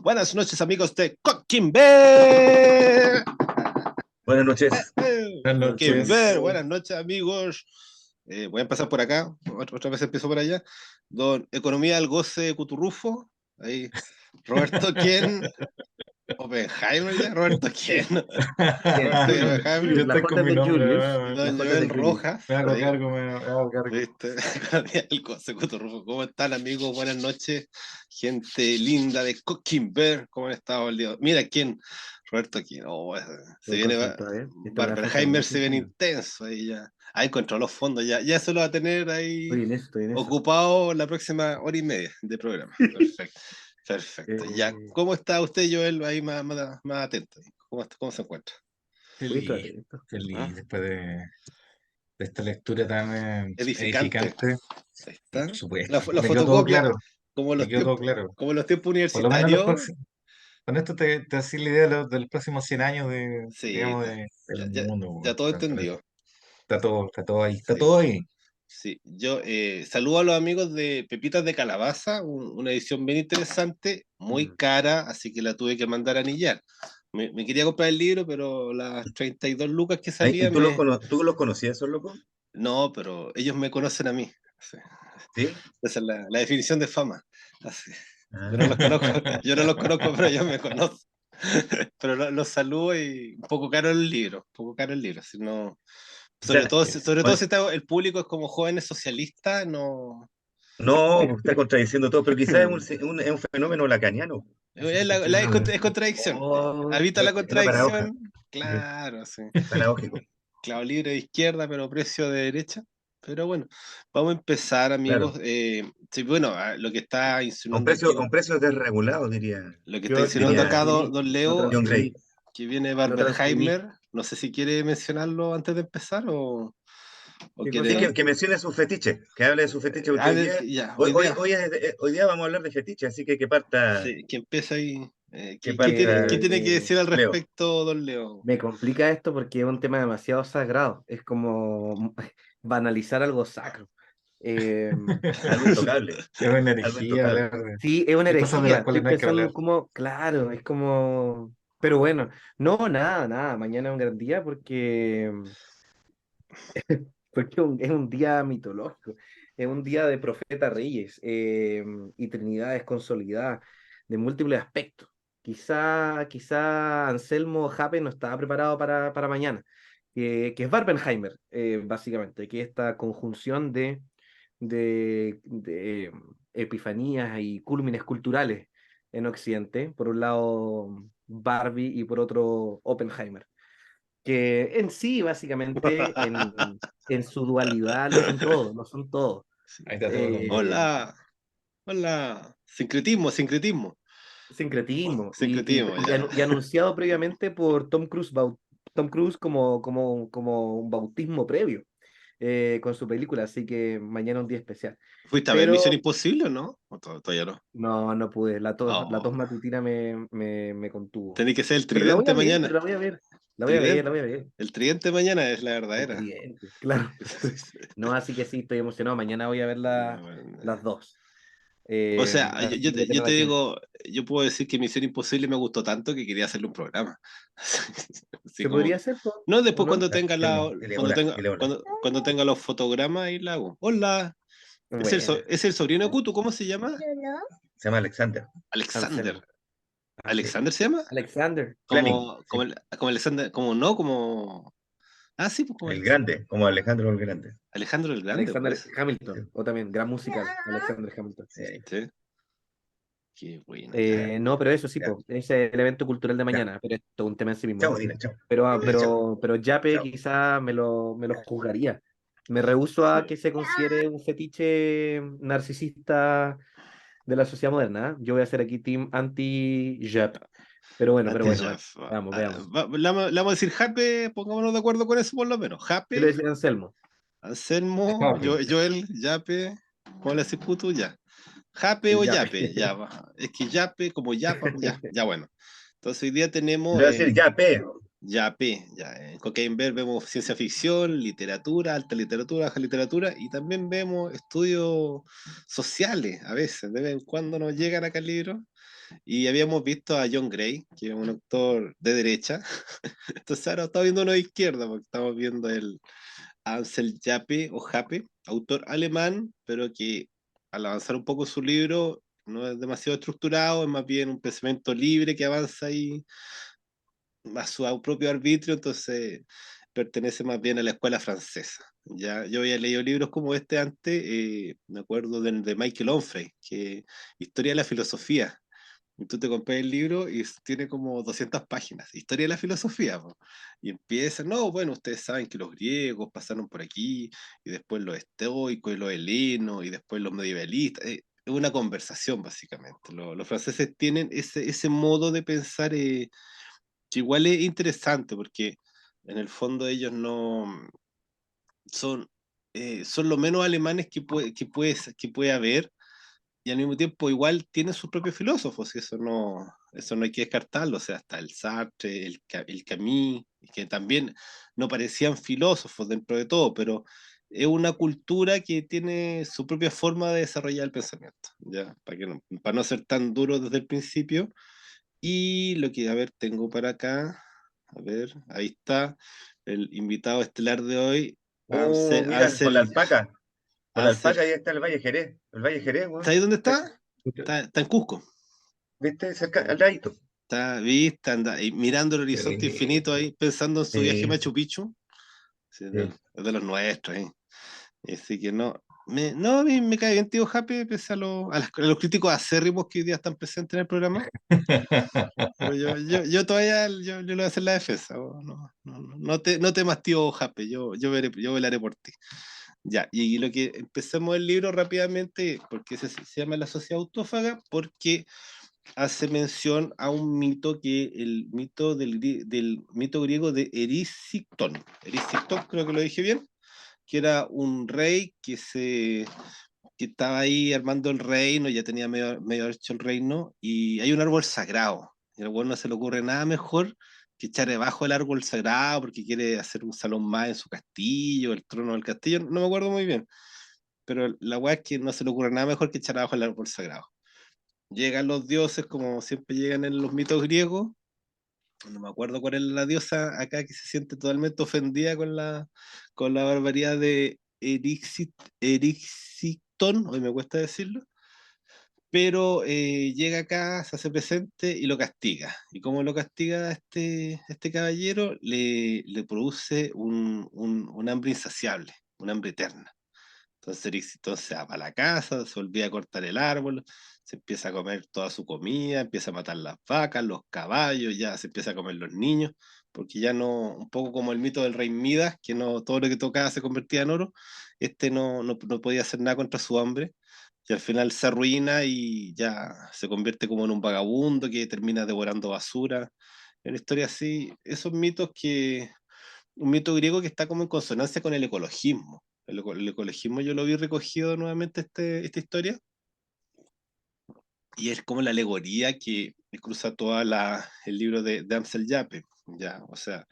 Buenas noches, amigos de Coquimber. Buenas noches. Buenas Coquimber, noches. buenas noches, amigos. Voy a empezar por acá, otra vez empiezo por allá. Don Economía al Goce Cuturrufo, ahí Roberto Quien, Oppenheimer ya, Roberto Quien, Roberto Quien Yo Oppenheimer, La estoy J con es mi de nombre, Julius. La Don J es Joel de Julius. Rojas, me hago ahí, cargo, me hago cargo. ¿viste? Economía al Goce Cuturrufo. ¿Cómo están, amigos? Buenas noches, gente linda de Coquimber, ¿cómo han estado el día? Mira quién, Roberto Quien, se Estoy viene concentrado, ¿eh? Esta weá funciona Barbenheimer, muy se viene funcional. intenso ahí ya. Ha encontrado los fondos, ya se lo va a tener ahí Estoy en eso. ocupado la próxima hora y media de programa. Perfecto, perfecto. Ya, Eh, ¿cómo está usted, Joel? Ahí más atento. ¿Cómo se encuentra? estoy Feliz, atento. ¿Ah? feliz después de esta lectura tan Edificante. edificante. Ahí está. Por La, supuesto, la me quedó todo fotocopia, claro, me quedó todo claro. como los tiempos Por lo menos los universitarios. próximos, con esto te haces la idea de los próximos 100 años Sí, digamos, ya, del ya, mundo. ya Bueno, todo con eso. entendido. Está Sí. todo ahí. Sí, yo saludo a los amigos de Pepitas de Calabaza, una edición bien interesante, muy Mm. cara, así que la tuve que mandar a anillar. Me quería comprar el libro, pero las 32 lucas que Ay, ¿y salía me... tú los conocías, esos locos? No, pero ellos me conocen a mí. Sí. ¿Sí? Esa es la definición de fama. Así. Yo no los Ah, conozco, yo no los conozco, pero ellos me conocen. Pero los saludo y un poco caro el libro, un poco caro el libro, si no... o sea, Sobre todo bueno, si el público es como jóvenes socialistas, no... no, pues, está contradiciendo todo, pero quizás es un fenómeno lacaniano. Ese que te estoy hablando. Es contradicción. Oh, Habita la es una paradoja. contradicción. Claro, sí. Paradójico. Claro, libre de izquierda, pero precio de derecha. Pero bueno, vamos a empezar, amigos. Claro. Sí, bueno, lo que está A insinuando aquí, a un precio desregulado, diría, lo que está yo insinuando diría acá don no Leo, John Gray. que viene No transcribí. Barbenheimer. No sé si quiere mencionarlo antes de empezar o ¿Qué quiere. Sí, ¿Sí? que mencione su fetiche, que hable de su fetiche, porque hoy día, Ya, hoy día. hoy día vamos a hablar de fetiche, así Sí, que empiece ahí. que Qué parta tiene que decir al Leo. respecto, don Leo? Me complica esto porque es un tema demasiado sagrado. Es como banalizar algo sacro. Eh, Algo intocable, Es una algo herejía intocable. hablar sí, es una de cosas de herejía. las Estoy cuales no hay que pensando hablar. en cómo, claro, es como... Pero bueno, no, nada. Mañana es un gran día porque es un día mitológico. Es un día de profeta reyes y trinidades consolidadas de múltiples aspectos. Quizá Anselmo Jape no estaba preparado para mañana, que es Barbenheimer, básicamente, que es esta conjunción de epifanías y cúlmines culturales en Occidente. Por un lado, Barbie y por otro, Oppenheimer, que en sí, básicamente, en su dualidad, lo son todo. Ahí está todo Eh, convergido. Hola, hola. Sincretismo. Sincretismo Sincretismo, ya. y anunciado previamente por Tom Cruise, Tom Cruise como un bautismo previo con su película, así que mañana un día especial. ¿Fuiste a ver Misión Pero Imposible o no? ¿O todavía no? no pude, la tos Oh, matutina me contuvo. tenés que ser el Pero la voy a tridente ver, mañana. pero la voy a ver, la Tridente. voy a ver. El tridente mañana es la El verdadera. tridente, claro. No, así que sí, estoy emocionado. Mañana voy a ver las dos. O sea, Así que voy a yo tener te aquí. digo, yo puedo decir que Misión Imposible me gustó tanto que quería hacerle un programa. Así ¿Se como, podría hacer, po? no, ¿O después no? Dile hola, dile hola. cuando tenga los fotogramas ahí la hago. Hola, Buena. es el sobrino de Kutu, ¿cómo se llama? Se llama Alexander Alexander. Anselmo. Sí. ¿Alexander se llama? Alexander. Fleming, sí, Como Alexander, como no, como. Ah, sí, pues como el Alexander. grande, como Alejandro el Grande. Alejandro el Grande, Alexander pues. Sí, Hamilton. O también, gran musical. Alexander Hamilton. sí, ¿Viste? Qué bueno, ya. No, pero eso sí, ya, po, ese es el evento cultural de ya. mañana, pero esto es un tema en sí mismo, Chao, ¿no? dile, chao. Dile chao, Pero Yape chao. quizá me lo juzgaría. Me rehúso a que se considere un fetiche narcisista de la sociedad moderna. ¿Eh? Yo voy a hacer aquí team anti-Yap. Pero Antes bueno, ya. veamos. Le vamos a decir Jape, pongámonos de acuerdo con eso por lo menos. Yo le Jape, decía a Anselmo. Anselmo, Papi. Joel, Yape, ¿cómo le decís puto? Ya. Jape El o Yape. Yape, ya. Es que Yape, como Yapa, ya bueno. Entonces hoy día Le tenemos voy a decir ya, P. Yape, ya. En Cocaine Bear vemos ciencia ficción, literatura, alta literatura, baja literatura, y también vemos estudios sociales a veces, de vez en cuando nos llegan acá libros. Y habíamos visto a John Gray, que es un autor de derecha. Entonces ahora estamos viendo uno de izquierda, porque estamos viendo el Ansel Jape o Jape, autor alemán, pero que al avanzar un poco su libro no es demasiado estructurado, es más bien un pensamiento libre que avanza ahí a su propio arbitrio, entonces pertenece más bien a la escuela francesa. Ya, yo había leído libros como este antes, me acuerdo de Michael Onfray, que Historia de la Filosofía. Y tú te compras el libro y tiene como 200 páginas, Historia de la Filosofía, po. Y empieza, no, bueno, ustedes saben que los griegos pasaron por aquí, y después los estoicos y los helenos, y después los medievalistas. Es una conversación, básicamente. Los franceses tienen ese modo de pensar que igual es interesante, porque en el fondo ellos no son, son lo menos alemanes que puede haber, y al mismo tiempo igual tienen sus propios filósofos, y eso no hay que descartarlo, o sea, hasta el Sartre, el Camus, que también no parecían filósofos dentro de todo, pero es una cultura que tiene su propia forma de desarrollar el pensamiento, ¿ya? Para no ser tan duro desde el principio. Y lo que, a ver, tengo para acá, a ver, ahí está, el invitado estelar de hoy, Oh, Ansel, mira, Ansel, con la Ansel, alpaca ahí está el Valle Jerez, weón. ¿sabes dónde está? Está en Cusco. ¿Viste? Cerca, al ladito. Está vista, anda ahí mirando el Qué horizonte rico. infinito ahí, pensando en su viaje a Sí, Machu Picchu. Sí, sí. es de los nuestros, ¿eh? Así que no, no, a mí me cae bien tío Happy, pese a los críticos acérrimos que hoy día están presentes en el programa. Pero yo todavía le voy a hacer la defensa. No temas, tío Happy, yo velaré por ti. Ya, y lo que empecemos el libro rápidamente, porque se llama La Sociedad Autófaga, porque hace mención a un mito el mito del mito griego de Erisictón. Erisictón, creo que lo dije bien, que era un rey que estaba ahí armando el reino, ya tenía medio hecho el reino, y hay un árbol sagrado. Y al bueno no se le ocurre nada mejor que echar debajo del árbol sagrado porque quiere hacer un salón más en su castillo, el trono del castillo, no me acuerdo muy bien. Pero la weá es que no se le ocurre nada mejor que echar abajo el árbol sagrado. Llegan los dioses, como siempre llegan en los mitos griegos. No me acuerdo cuál es la diosa acá que se siente totalmente ofendida con la barbaridad de Erixicton, hoy me cuesta decirlo, pero llega acá, se hace presente y lo castiga. ¿Y cómo lo castiga a este caballero? Le produce un hambre insaciable, un hambre eterna. Entonces Erixitón se va para la casa, se olvida cortar el árbol, se empieza a comer toda su comida, empieza a matar las vacas, los caballos, ya se empieza a comer los niños, porque ya no, un poco como el mito del rey Midas, que no todo lo que tocaba se convertía en oro, no podía hacer nada contra su hambre, y al final se arruina y ya se convierte como en un vagabundo que termina devorando basura. En una historia así, esos mitos un mito griego que está como en consonancia con el ecologismo. El ecologismo yo lo vi recogido nuevamente esta historia, y es como la alegoría que cruza el libro de Amsel Yape, ya, o sea,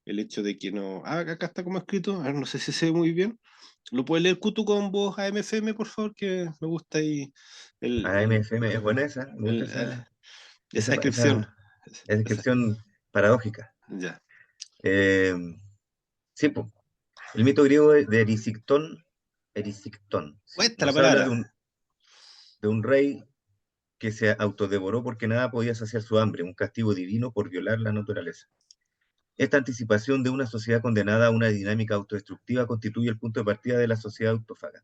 el hecho de que no... Ah, acá está como escrito, a ver, no sé si se ve muy bien. ¿Lo puede leer Kutu con voz AMFM, por favor? Que me gusta ahí el, el- AMFM, es buena esa, me gusta el- el- esa esa, descripción. esa, esa descripción paradójica. Ya. Eh, sí, po. El mito griego de Erisictón, sí, Cuesta la nos habla de palabra. un rey que se autodevoró porque nada podía saciar su hambre, un castigo divino por violar la naturaleza. Esta anticipación de una sociedad condenada a una dinámica autodestructiva constituye el punto de partida de la sociedad autófaga,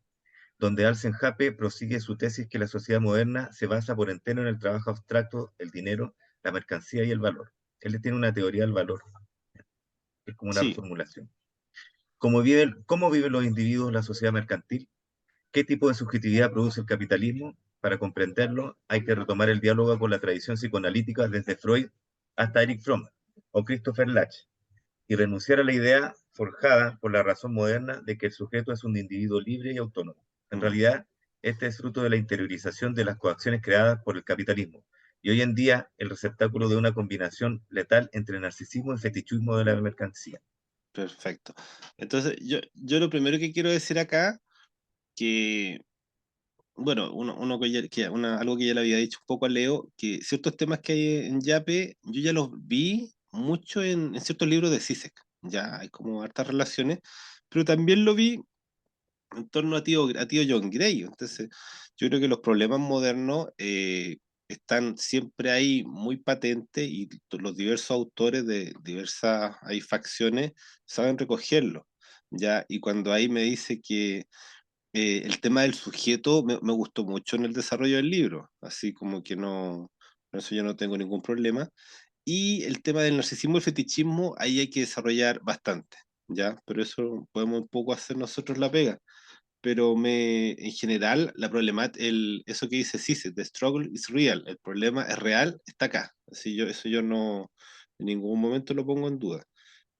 donde Alsen-Jape prosigue su tesis que la sociedad moderna se basa por entero en el trabajo abstracto, el dinero, la mercancía y el valor. Él tiene una teoría del valor, es como una Sí. reformulación. ¿Cómo viven los individuos la sociedad mercantil? ¿Qué tipo de subjetividad produce el capitalismo? Para comprenderlo, hay que retomar el diálogo con la tradición psicoanalítica desde Freud hasta Erich Fromm o Christopher Lach, y renunciar a la idea forjada por la razón moderna de que el sujeto es un individuo libre y autónomo. En Mm, realidad, este es fruto de la interiorización de las coacciones creadas por el capitalismo, y hoy en día el receptáculo de una combinación letal entre narcisismo y fetichismo de la mercancía. Perfecto. Entonces, yo lo primero que quiero decir acá, que, bueno, algo que ya le había dicho un poco a Leo, que ciertos temas que hay en Yape, yo ya los vi mucho en ciertos libros de Zizek. Ya hay como hartas relaciones, pero también lo vi en torno a tío John Gray. Entonces, yo creo que los problemas modernos están siempre ahí muy patentes y los diversos autores de diversas hay facciones saben recogerlo. ¿Ya? Y cuando ahí me dice que el tema del sujeto me gustó mucho en el desarrollo del libro, así como que no, por eso yo no tengo ningún problema. Y el tema del narcisismo y el fetichismo, ahí hay que desarrollar bastante, ¿ya? Pero eso podemos un poco hacer nosotros la pega, pero en general, eso que dice Cise, the struggle is real, el problema es real, está acá. Eso yo no, en ningún momento lo pongo en duda.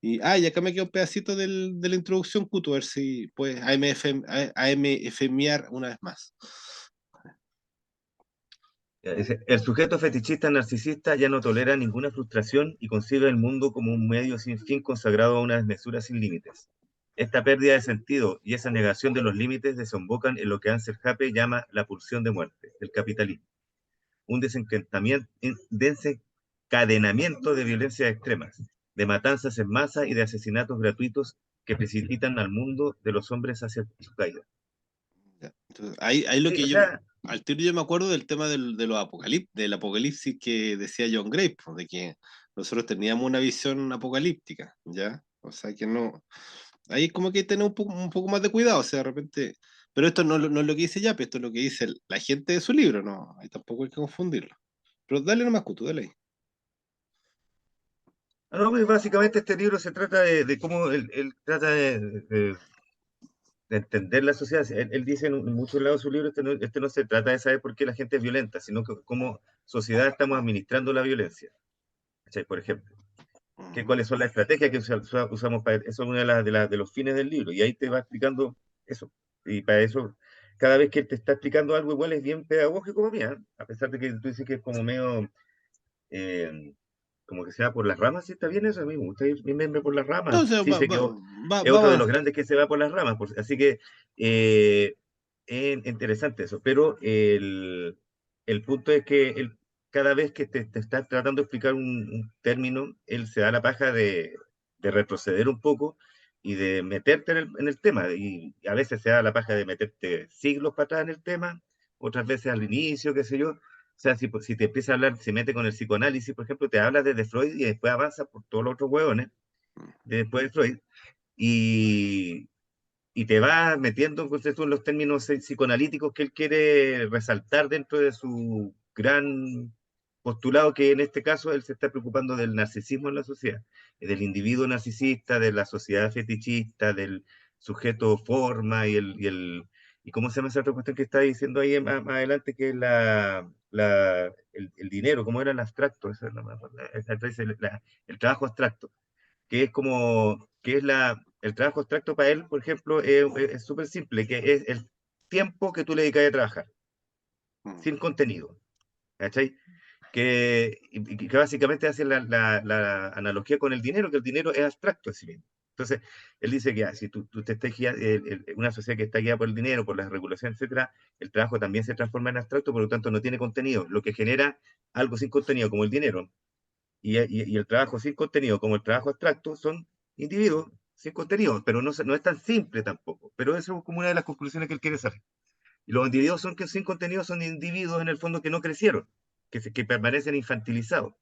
Y acá me queda un pedacito de la introducción, Cuto, a ver si puedes AMFMear una vez más. Dice, el sujeto fetichista narcisista ya no tolera ninguna frustración y concibe el mundo como un medio sin fin consagrado a una desmesura sin límites. Esta pérdida de sentido y esa negación de los límites desembocan en lo que Ansel Hape llama la pulsión de muerte, el capitalismo, un desencadenamiento de violencias extremas, de matanzas en masa y de asesinatos gratuitos que precipitan al mundo de los hombres hacia su caída. Ya. Entonces, ahí lo Sí, o que sea, al tiro yo me acuerdo del tema del apocalipsis que decía John Gray, pues, de que nosotros teníamos una visión apocalíptica, ¿ya? O sea que no, ahí como que tener un poco más de cuidado, o sea, de repente, pero esto no es lo que dice Yap, esto es lo que dice la gente de su libro, no, ahí tampoco hay que confundirlo. Pero dale nomás, Cutu, dale ahí. no, pues básicamente este libro se trata de cómo él trata de entender la sociedad. Él dice en muchos lados de su libro, este no se trata de saber por qué la gente es violenta, sino que cómo sociedad estamos administrando la violencia. ¿Cachai? Por ejemplo, Ujú. cuáles son las estrategias que usamos para eso, es uno de los fines del libro, y ahí te va explicando eso. Y para eso, cada vez que te está explicando algo, igual es bien pedagógico para mí, ¿eh? A pesar de que tú dices que es como medio, eh, como que se va por las ramas, sí está bien eso, a mí me gusta irme por las ramas. Entonces, Sí, sé que es va, otro de va. los grandes que se va por las ramas, así que es interesante eso, pero el punto es que cada vez que te está tratando de explicar un término, él se da la paja de retroceder un poco y de meterte en el tema, y a veces se da la paja de meterte siglos para atrás en el tema, otras veces al inicio, qué sé yo. O sea, si te empieza a hablar, se mete con el psicoanálisis, por ejemplo, te habla desde Freud y después avanza por todos los otros hueones, después de Freud, y, y te va metiendo pues, en los términos psicoanalíticos que él quiere resaltar dentro de su gran postulado, que en este caso él se está preocupando del narcisismo en la sociedad, del individuo narcisista, de la sociedad fetichista, del sujeto forma y ¿cómo se llama esa otra cuestión que está diciendo ahí más adelante, que es el dinero? ¿Cómo era el abstracto? El trabajo abstracto, que es como, el trabajo abstracto para él, por ejemplo, es súper simple, que es el tiempo que tú le dedicas a trabajar, Mm. sin contenido, ¿cachai? Que básicamente hace la analogía con el dinero, que el dinero es abstracto en sí mismo. Entonces, él dice que si tú te estás una sociedad que está guiada por el dinero, por las regulaciones, etcétera, el trabajo también se transforma en abstracto, por lo tanto no tiene contenido, lo que genera algo sin contenido, como el dinero, y el trabajo sin contenido, como el trabajo abstracto, son individuos sin contenido, pero no es tan simple tampoco. Pero eso es como una de las conclusiones que él quiere sacar. Y los individuos sin contenido son individuos en el fondo que no crecieron, que permanecen infantilizados.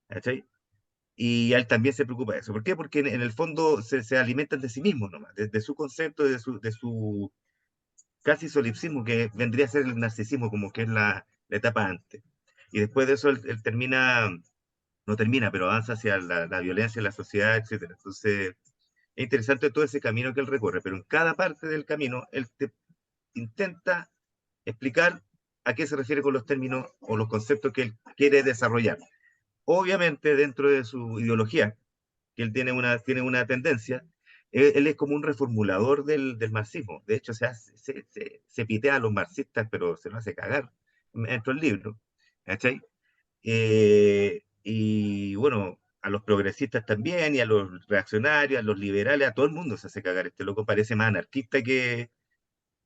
¿Cachai? Y él también se preocupa de eso. ¿Por qué? Porque en el fondo se alimentan de sí mismos nomás, de su concepto, de su casi solipsismo, que vendría a ser el narcisismo, como que es la etapa antes. Y después de eso él no termina, pero avanza hacia la violencia en la sociedad, etcétera. Entonces, es interesante todo ese camino que él recorre, pero en cada parte del camino él te intenta explicar a qué se refiere con los términos o los conceptos que él quiere desarrollar. Obviamente, dentro de su ideología, que él tiene una tendencia, él es como un reformulador del marxismo. De hecho, se pitea a los marxistas, pero se lo hace cagar dentro del libro. ¿Cachai? y bueno, a los progresistas también, y a los reaccionarios, a los liberales, a todo el mundo se hace cagar. Este loco parece más anarquista No, que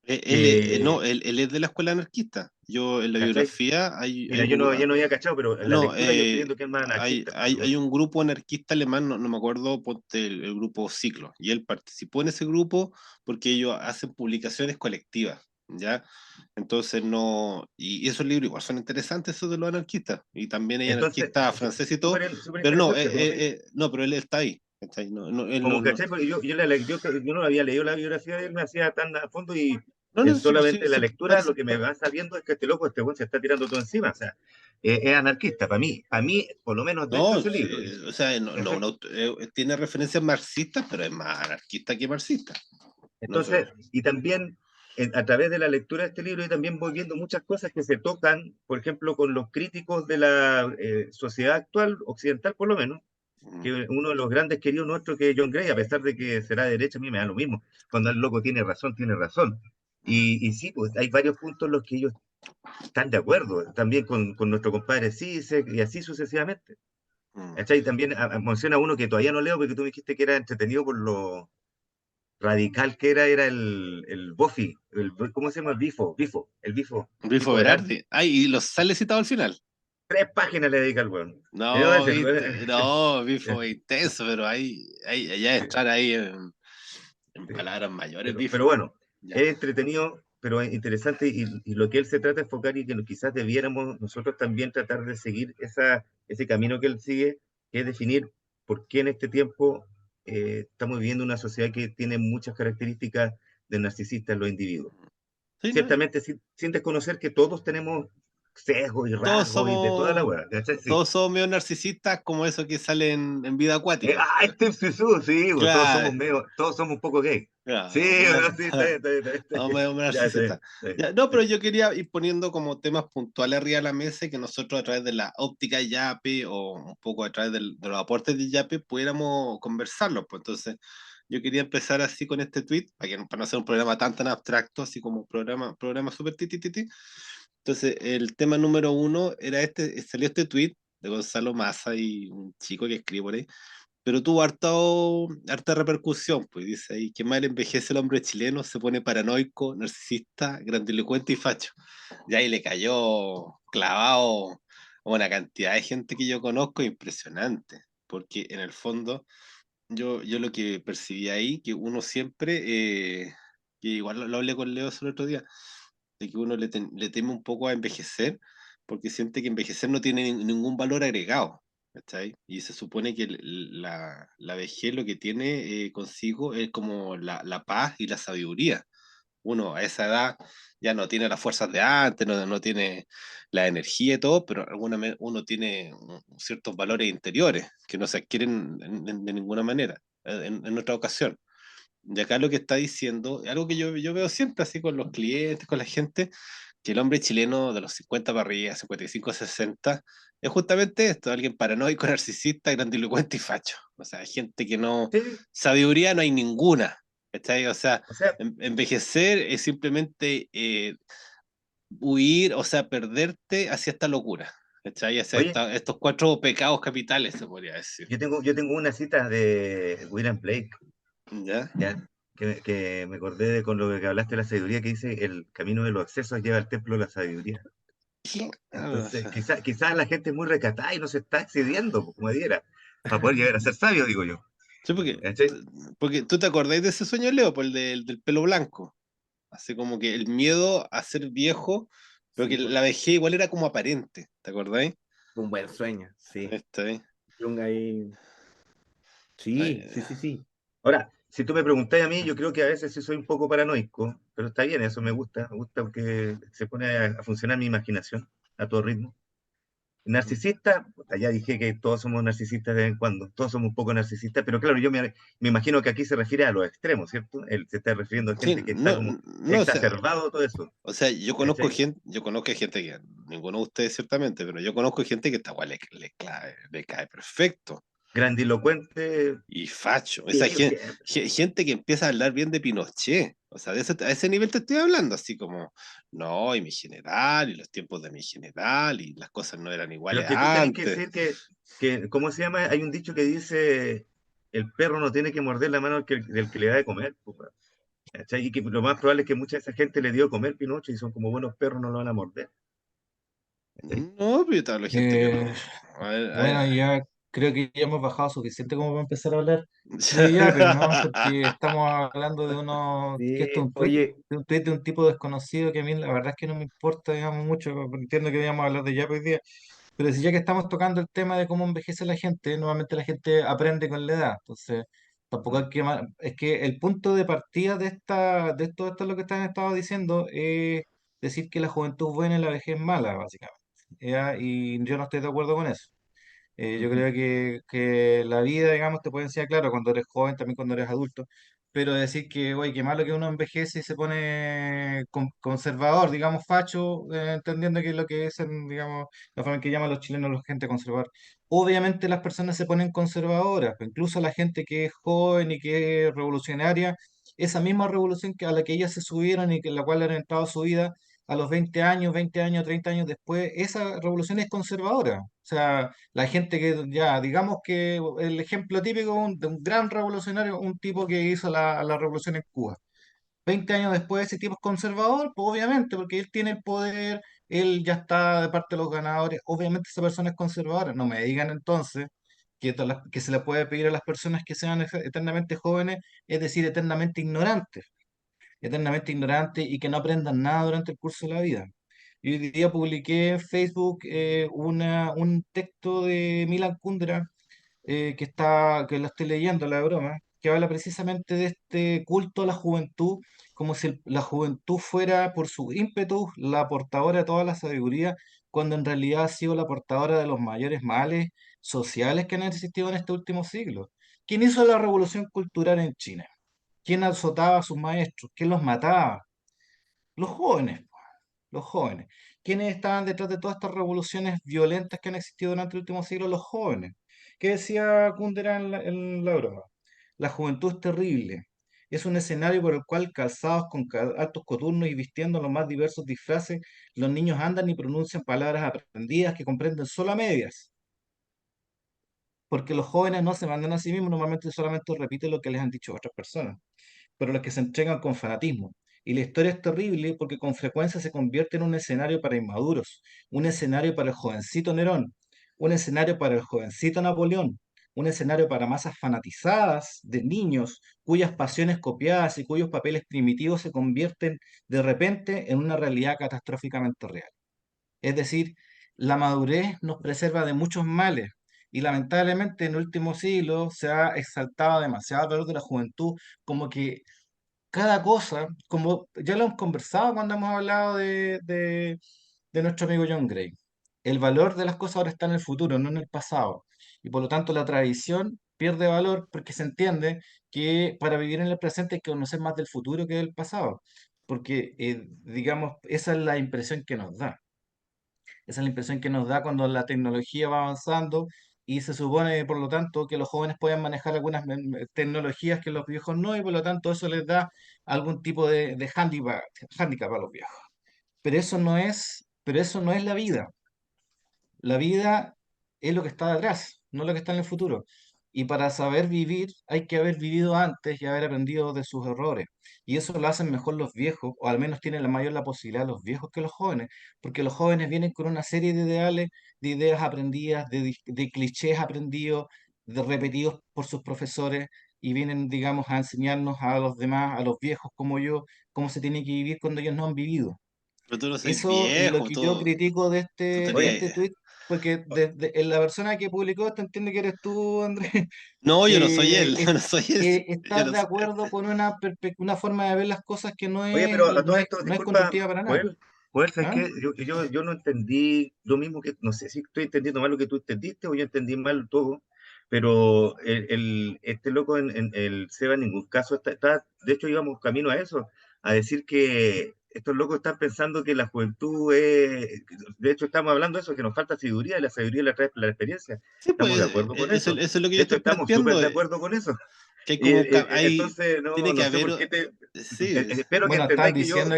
él es de la escuela anarquista. Yo en la ¿cachai? biografía Mira, yo no había cachado, pero en la no, lectura yo estoy viendo que es más anarquista este loco. hay un grupo anarquista alemán, no me acuerdo, ponte el grupo Ciclo, y él participó en ese grupo porque ellos hacen publicaciones colectivas, ¿ya? Entonces no, y esos libros igual son interesantes esos de los anarquistas, y también hay Entonces, anarquistas franceses y todo, súper pero no, interesante, como, no, pero él está ahí, ¿está ahí? No, no, él no, como no, ¿cachai? Porque yo no había leído la biografía de él, me hacía tan a fondo y no, en no, sí, solamente la lectura parece, lo que me va sabiendo es que este loco, este weón se está tirando todo encima, o sea, es anarquista para mí, por lo menos dentro no, de su sí, libro. o sea, ¿Cachai? tiene referencias marxistas, pero es más anarquista que marxista. No sé. Entonces, y también a través de la lectura de este libro, yo también voy viendo muchas cosas que se tocan, por ejemplo, con los críticos de la sociedad actual, occidental por lo menos, Mm, que uno de los grandes queridos nuestros que es John Gray, a pesar de que será de derecha, a mí me da lo mismo. Cuando el loco tiene razón, tiene razón. mm, Y sí, pues hay varios puntos en los que ellos están de acuerdo, también con nuestro compadre Zizek y así sucesivamente. mm. ¿Cachai? También menciona uno que todavía no leo porque tú me dijiste que era entretenido por lo radical que era el Buffy, ¿cómo se llama? Grifo Bifo Berardi. Berardi. Ay, y los sale citado al final. 3 páginas le dedica al weón. Y no, No, viste, no, Bifo es intenso, pero ya entrar ahí en palabras mayores, pero Bifo. bueno, Ya. es entretenido, pero es interesante y lo que él se trata de enfocar y que quizás debiéramos nosotros también tratar de seguir ese camino que él sigue, que es definir por qué en este tiempo estamos viviendo una sociedad que tiene muchas características de narcisistas en los individuos. Sí, ¿no? Ciertamente sin desconocer que todos tenemos sesgos y Todos rasgos y de toda la somos, hueá, ¿cachai? Sí. todos somos medio narcisistas como eso que sale en vida acuática. Steve Zissou, sí, güey, Claro, todos somos un poco gay. Sí, claro, bueno, sí, está no, bien, medio ya, está narcisista. bien, está bien, Ya, no, sí. pero yo quería ir poniendo como temas puntuales arriba de la mesa y que nosotros a través de la óptica de Yape o un poco a través de los aportes de Yape pudiéramos conversarlos. Pues entonces, yo quería empezar así con este tweet, para no hacer un programa tan abstracto, así como un programa súper titititi. Entonces, el tema número uno era salió este tweet de Gonzalo Massa y un chico que escribe por ahí, pero tuvo harta repercusión, pues dice ahí que mal envejece el hombre chileno, se pone paranoico, narcisista, grandilocuente y facho. Y ahí le cayó clavado a una cantidad de gente que yo conozco impresionante, porque en el fondo yo lo que percibí ahí, que uno siempre, que igual lo hablé con Leo el otro día, de que uno le teme un poco a envejecer, porque siente que envejecer no tiene ningún valor agregado, ¿cachai? Y se supone que la vejez lo que tiene consigo es como la paz y la sabiduría. Uno a esa edad ya no tiene las fuerzas de antes, no tiene la energía y todo, pero uno tiene ciertos valores interiores que no se adquieren de ninguna manera, en otra ocasión. Y acá lo que está diciendo, algo que yo veo siempre así con los clientes, con la gente, que el hombre chileno de los 50 para arriba, 55, 60, es justamente esto, alguien paranoico, narcisista, grandilocuente y facho. O sea, gente que no, Sí, sabiduría no hay ninguna. ¿Cachai? O sea, o sea, envejecer es simplemente huir, o sea, perderte hacia esta locura. ¿Cachai? Hacia oye, estos cuatro pecados capitales, se podría decir. yo tengo una cita de William Blake, ¿Ya? ya, que me acordé con lo que hablaste de la sabiduría, que dice, el camino de los excesos lleva al templo de la sabiduría. Ah, Entonces, quizás la gente es muy recatada y no se está excediendo, como diera, para poder llegar a ser sabio, digo yo. sí, ¿Cachai? porque tú te acordás de ese sueño, Leo, por del pelo blanco. Así como que el miedo a ser viejo, pero que Sí, la vejez igual era como aparente, ¿te acordáis? un buen sueño, sí. Está bien. Jung ahí. Ay, Sí, sí, sí, sí. Ahora, si tú me preguntáis a mí, yo creo que a veces sí soy un poco paranoico, pero está bien, eso me gusta porque se pone a funcionar mi imaginación a todo ritmo. Narcisista, puta, ya dije que todos somos narcisistas de vez en cuando, todos somos un poco narcisistas, pero claro, yo me imagino que aquí se refiere a los extremos, ¿cierto? Él se está refiriendo a sí, gente que está no, como no, exacerbado todo eso, o sea, ¿cachai? yo conozco gente que, ninguno de ustedes ciertamente, pero yo conozco gente que esta igual le cae perfecto. grandilocuente. Y facho, esa Sí, gente que empieza a hablar bien de Pinochet. O sea, a ese nivel te estoy hablando, así como, no, y mi general, y los tiempos de mi general, y las cosas no eran pero iguales que tú tenés que antes. decir ¿cómo se llama? Hay un dicho que dice, el perro no tiene que morder la mano del que le da de comer, pues, weón. ¿Cachai? Y que lo más probable es que mucha de esa gente le dio de comer Pinocho y son como buenos perros, no lo van a morder. ¿Cachai? No, pero yo te hablo de gente que no. Eh, A ver, bueno, ya creo que ya hemos bajado suficiente como para empezar a hablar de Yapper, ¿no? Porque estamos hablando de uno, que esto Sí, es un tweet, oye, de un tweet de un tipo desconocido que a mí la verdad es que no me importa, digamos, mucho, porque entiendo que íbamos a hablar de Yapper hoy día, pero si ya que estamos tocando el tema de cómo envejece la gente, normalmente la gente aprende con la edad, entonces tampoco hay que, es que el punto de partida de todo esto lo que están estado diciendo es decir que la juventud es buena y la vejez es mala, básicamente. ¿Ya? Y yo no estoy de acuerdo con eso. Yo ujú. creo que la vida, digamos, te puede enseñar, claro, cuando eres joven, también cuando eres adulto, pero decir que, oye, qué malo que uno envejece y se pone conservador, digamos, facho, entendiendo que es lo que es, digamos, la forma en que llaman los chilenos la gente conservador. Obviamente las personas se ponen conservadoras, pero incluso la gente que es joven y que es revolucionaria, esa misma revolución que a la que ellas se subieron y que la cual han entrado su vida a los 20 años, 30 años después, esa revolución es conservadora. O sea, la gente que ya, digamos que el ejemplo típico de un gran revolucionario, un tipo que hizo la revolución en Cuba. 20 años después ese tipo es conservador, pues obviamente, porque él tiene el poder, él ya está de parte de los ganadores, obviamente esa persona es conservadora. No me digan entonces que se le puede pedir a las personas que sean eternamente jóvenes, es decir, eternamente ignorantes y que no aprendan nada durante el curso de la vida. Y hoy día publiqué en Facebook un texto de Milan Kundera que lo estoy leyendo, la broma, que habla precisamente de este culto a la juventud, como si la juventud fuera por su ímpetu la portadora de toda la sabiduría, cuando en realidad ha sido la portadora de los mayores males sociales que han existido en este último siglo. ¿Quién hizo la revolución cultural en China? ¿Quién azotaba a sus maestros? ¿Quién los mataba? Los jóvenes, po, los jóvenes. ¿Quiénes estaban detrás de todas estas revoluciones violentas que han existido durante el último siglo? Los jóvenes. ¿Qué decía Kundera en la broma? La juventud es terrible. Es un escenario por el cual, calzados con altos coturnos y vistiendo los más diversos disfraces, los niños andan y pronuncian palabras aprendidas que comprenden solo a medias. Porque los jóvenes no se mandan a sí mismos, normalmente solamente repiten lo que les han dicho otras personas, pero los que se entregan con fanatismo. Y la historia es terrible porque con frecuencia se convierte en un escenario para inmaduros, un escenario para el jovencito Nerón, un escenario para el jovencito Napoleón, un escenario para masas fanatizadas de niños cuyas pasiones copiadas y cuyos papeles primitivos se convierten de repente en una realidad catastróficamente real. Es decir, la madurez nos preserva de muchos males. Y lamentablemente en el último siglo se ha exaltado demasiado el valor de la juventud, como que cada cosa, como ya lo hemos conversado cuando hemos hablado de nuestro amigo John Gray, el valor de las cosas ahora está en el futuro, no en el pasado. Y por lo tanto la tradición pierde valor porque se entiende que para vivir en el presente hay que conocer más del futuro que del pasado. Porque, digamos, esa es la impresión que nos da. Esa es la impresión que nos da cuando la tecnología va avanzando y se supone, por lo tanto, que los jóvenes pueden manejar algunas tecnologías que los viejos no, y por lo tanto eso les da algún tipo de hándicap a los viejos. Pero eso no es la vida. La vida es lo que está detrás, no lo que está en el futuro. Y para saber vivir hay que haber vivido antes y haber aprendido de sus errores. Y eso lo hacen mejor los viejos, o al menos tienen la posibilidad los viejos que los jóvenes, porque los jóvenes vienen con una serie de ideales, de ideas aprendidas, de clichés aprendidos, de repetidos por sus profesores, y vienen, digamos, a enseñarnos a los demás, a los viejos como yo, cómo se tiene que vivir cuando ellos no han vivido. Pero tú no sois Eso es lo viejo, que yo critico tú de Oye, este tenés... tweet, porque en la persona que publicó esto entiende que eres tú, Andrés, No, yo no soy él, yo no soy él, que yo estás no de soy... acuerdo con una forma de ver las cosas que pero a todo esto, no es disculpa, constructiva para nada. Joel, Joel, ¿sabes ¿Ah? qué? Yo no entendí lo mismo que, no sé si estoy entendiendo mal lo que tú entendiste o yo entendí mal todo, pero este loco el Seba en ningún caso de hecho íbamos camino a eso, a decir que estos locos están pensando que la juventud es... De hecho, estamos hablando de eso, que nos falta sabiduría, y la sabiduría la trae la experiencia. Sí, Estamos de pues acuerdo con eso, eso. eso es lo que yo De hecho, estoy estamos súper planteando, de acuerdo con eso. que hay como, Entonces, tiene que no sé haber, por qué te... sí, Espero que Bueno, están entendáis que yo... diciendo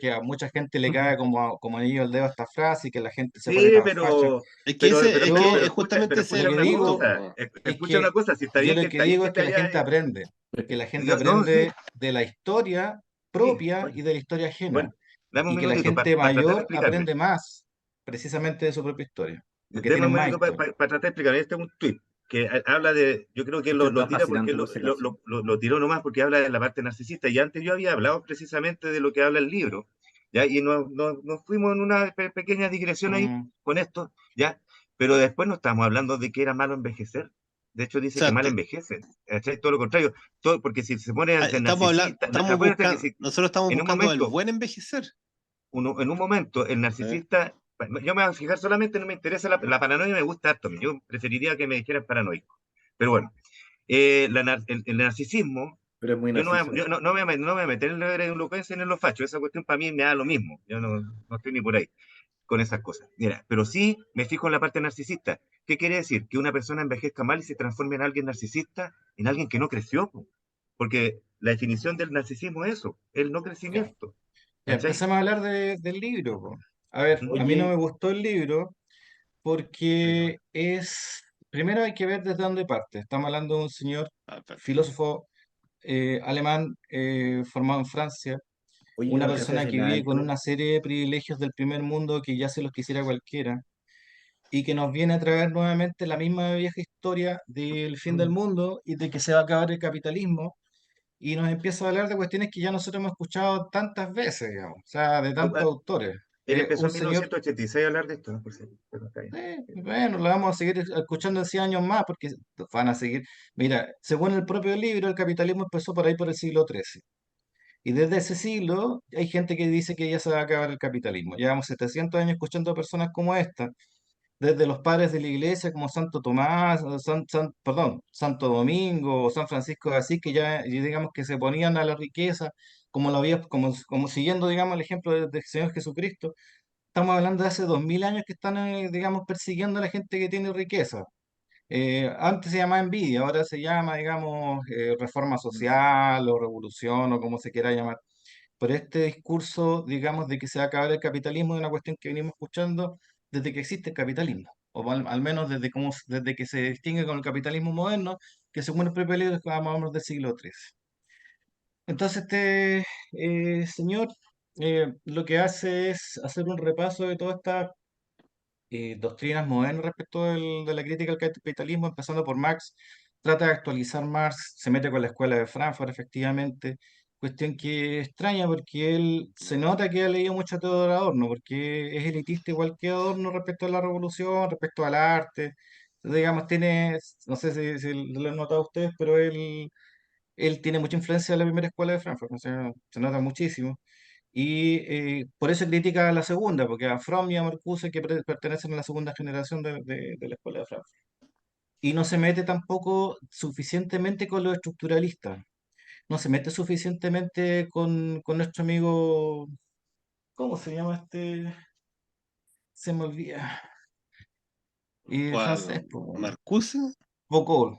que a mucha gente le cae como anillo al dedo esta frase y que la gente se pone Sí, tan facha. es que Yo es justamente ese lo el que punto, digo po. es escucha una que cosa, si está yo bien lo que que está bien digo que es que te la haya... gente aprende, que la gente No, no, aprende sí, de la historia sí, propia y bueno, de la historia ajena, bueno, dame un y que la minutito gente para tratar de mayor explicarme. aprende más precisamente de su propia historia, porque Deme tienen un más minuto para historia. tratar de explicar. Este es un tweet que habla de, yo creo que Esto lo está tira porque fascinante por si acaso. lo tiró nomás porque habla de la parte narcisista. Y antes yo había hablado precisamente de lo que habla el libro, ¿ya? Y nos fuimos en una pequeña digresión ahí Mm, con esto, ¿ya? Pero después no estamos hablando de que era malo envejecer. De hecho, O dice que sea, mal envejece. ¿Cachai? Todo lo contrario. Todo, porque si se pone de estamos hablando, narcisista, acuérdate que si nosotros estamos en un buscando el momento buen envejecer. en un momento, el ¿Eh? narcisista, yo me voy a fijar solamente, no me interesa la paranoia, me gusta harto, yo preferiría que me dijeran paranoico. Pero bueno, el narcisismo, Pero es muy yo narciso. no me voy a meter en la elocuencia ni en los fachos, esa cuestión para mí me da lo mismo, yo no estoy ni por ahí con esas cosas. Mira, pero sí me fijo en la parte narcisista. ¿Qué quiere decir? Que una persona envejezca mal y se transforme en alguien narcisista, en alguien que no creció, po. Porque la definición del narcisismo es eso, el no ya. crecimiento. Ya, ¿Cachai? empecemos a hablar del libro, po. A ver, Ujú. a mí no Oye, me gustó el libro porque primero hay que ver desde dónde parte. Estamos hablando de un señor Ah, filósofo alemán formado en Francia, oye, ¿no una alcanza a persona que decirme vive con algo? una serie de privilegios del primer mundo que ya se los quisiera cualquiera, y que nos viene a traer nuevamente la misma vieja historia del fin del mundo y de que se va a acabar el capitalismo, y nos empieza a hablar de cuestiones que ya nosotros hemos escuchado tantas veces, digamos, o sea, de tantos autores. Él empezó Un en señor, 1986 a hablar de esto, ¿no? Por cierto, pero está bien. bueno, lo vamos a seguir escuchando en 100 años más porque van a seguir. Mira, según el propio libro, el capitalismo empezó por ahí por el siglo XIII. Y desde ese siglo hay gente que dice que ya se va a acabar el capitalismo. Llevamos 700 años escuchando a personas como esta, desde los padres de la iglesia como Santo Tomás, o perdón, Santo Domingo o San Francisco de Asís, que ya digamos que se ponían a la riqueza, como lo había, como siguiendo, digamos, el ejemplo del Señor Jesucristo. Estamos hablando de hace 2000 años que están, digamos, persiguiendo a la gente que tiene riqueza. Antes se llamaba envidia, ahora se llama, digamos, reforma social o revolución o como se quiera llamar. Pero este discurso, digamos, de que se va a acabar el capitalismo es una cuestión que venimos escuchando desde que existe el capitalismo, o al menos desde que se distingue con el capitalismo moderno, que según el propio libro es más o menos del siglo XIII. Entonces, este señor lo que hace es hacer un repaso de todas estas doctrinas modernas respecto de la crítica al capitalismo, empezando por Marx. Trata de actualizar Marx, se mete con la escuela de Frankfurt, efectivamente, cuestión que extraña porque él se nota que ha leído mucho a Theodor Adorno, porque es elitista igual que Adorno respecto a la revolución, respecto al arte. Digamos, tiene, no sé si lo han notado ustedes, pero él tiene mucha influencia de la primera escuela de Frankfurt, o sea, se nota muchísimo. Y por eso critica a la segunda, porque a Fromm y a Marcuse, que pertenecen a la segunda generación de la escuela de Frankfurt. Y no se mete tampoco suficientemente con los estructuralistas. No se mete suficientemente con nuestro amigo, ¿cómo se llama este? Se me olvida. Y francés, ¿Cuál? pues, ¿Marcuse? Foucault.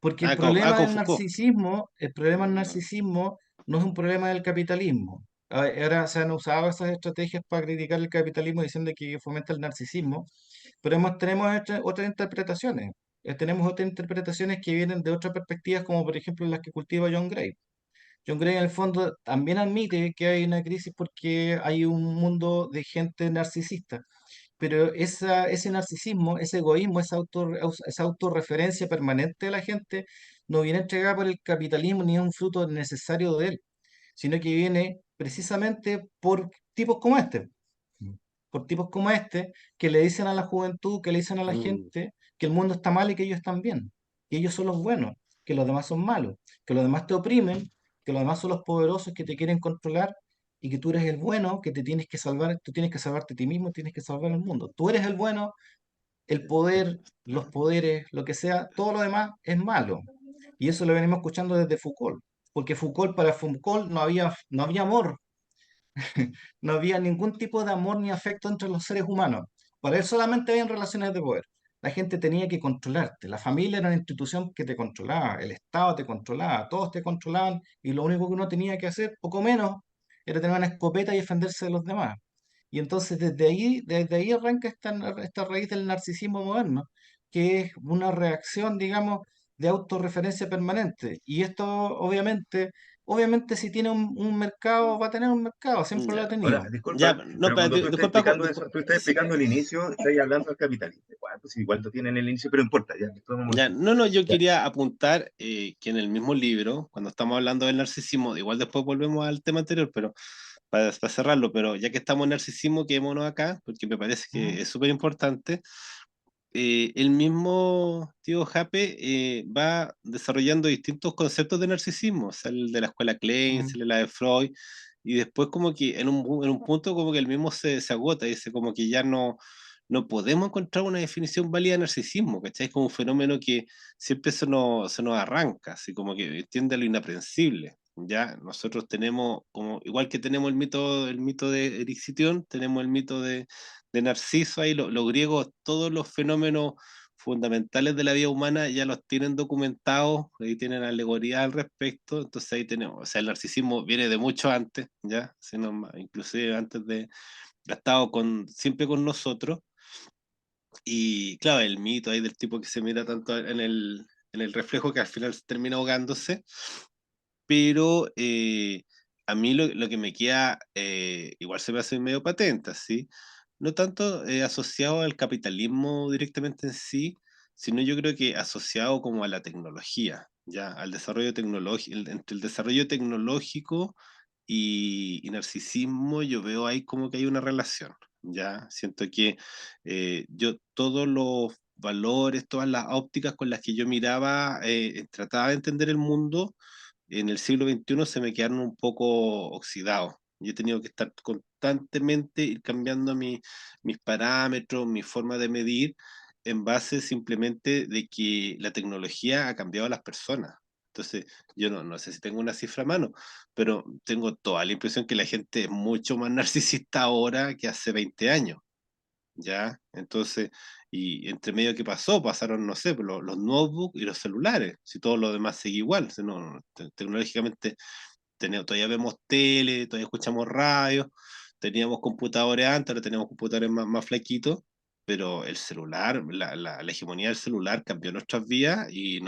Porque Con Foucault. el problema del Mm, narcisismo no es un problema del capitalismo. Ahora se han usado esas estrategias para criticar el capitalismo diciendo que fomenta el narcisismo, pero tenemos otras interpretaciones. Tenemos otras interpretaciones que vienen de otras perspectivas, como por ejemplo las que cultiva John Gray. John Gray en el fondo también admite que hay una crisis porque hay un mundo de gente narcisista, pero ese narcisismo, ese egoísmo, esa autorreferencia permanente de la gente no viene entregada por el capitalismo ni es un fruto necesario de él, sino que viene precisamente por tipos como este, por tipos como este que le dicen a la juventud, que le dicen a la Mm, gente que el mundo está mal y que ellos están bien, que ellos son los buenos, que los demás son malos, que los demás te oprimen, que los demás son los poderosos que te quieren controlar y que tú eres el bueno, que te tienes que salvar, tú tienes que salvarte a ti mismo, tienes que salvar al mundo. Tú eres el bueno, el poder, los poderes, lo que sea, todo lo demás es malo. Y eso lo venimos escuchando desde Foucault, porque para Foucault no había amor, No había ningún tipo de amor ni afecto entre los seres humanos. Por eso solamente había relaciones de poder. La gente tenía que controlarte. La familia era una institución que te controlaba, el Estado te controlaba, todos te controlaban y lo único que uno tenía que hacer, poco menos, era tener una escopeta y defenderse de los demás. Y entonces desde ahí arranca esta raíz del narcisismo moderno, que es una reacción, digamos, de autorreferencia permanente. Y esto obviamente si tiene un mercado, va a tener un mercado, siempre lo ha Ya, Ahora, tenido. ya, disculpa, no, pero pero cuando tú estás disculpa, explicando eso, tú estás sí, explicando el inicio, estás hablando del capitalismo. Bueno, pues igual lo tienen en el inicio, pero no importa, ya, después vamos a ya, decir. no, yo Ya. quería apuntar que en el mismo libro, cuando estamos hablando del narcisismo, igual después volvemos al tema anterior, pero para cerrarlo, pero ya que estamos en narcisismo, quedémonos acá, porque me parece que Ujú, es súper importante. El mismo tío Jape va desarrollando distintos conceptos de narcisismo, sale el de la escuela Klein, ujú. sale la de Freud, y después como que en un punto como que el mismo se agota, dice como que ya no podemos encontrar una definición válida de narcisismo, ¿cachai? Es como un fenómeno que siempre se nos arranca, así como que tiende a lo inaprensible. Ya, nosotros tenemos, como, igual que tenemos el mito de Eric Sitión, tenemos el mito de Narciso, ahí los griegos, todos los fenómenos fundamentales de la vida humana ya los tienen documentados, ahí tienen alegorías al respecto, entonces ahí tenemos, o sea, el narcisismo viene de mucho antes, ya, sino inclusive antes ha estado siempre con nosotros, y claro, el mito ahí del tipo que se mira tanto en el reflejo que al final se termina ahogándose, pero a mí lo que me queda, igual se me hace medio patente, ¿sí? No tanto asociado al capitalismo directamente en sí, sino yo creo que asociado como a la tecnología, ya, al desarrollo tecnológico, entre el desarrollo tecnológico y narcisismo, yo veo ahí como que hay una relación, ya, siento que yo todos los valores, todas las ópticas con las que yo miraba, trataba de entender el mundo, en el siglo XXI se me quedaron un poco oxidados. Yo he tenido que estar constantemente ir cambiando mis parámetros, mi forma de medir, en base simplemente de que la tecnología ha cambiado a las personas. Entonces, yo no sé si tengo una cifra a mano, pero tengo toda la impresión que la gente es mucho más narcisista ahora que hace 20 años. ¿Ya? Entonces, y entre medio que pasó, pasaron, no sé, pues, los notebooks y los celulares, si todo lo demás sigue igual, si tecnológicamente todavía vemos tele, todavía escuchamos radio, teníamos computadores antes, ahora tenemos computadores más flaquitos, pero el celular, la hegemonía del celular cambió nuestras vidas y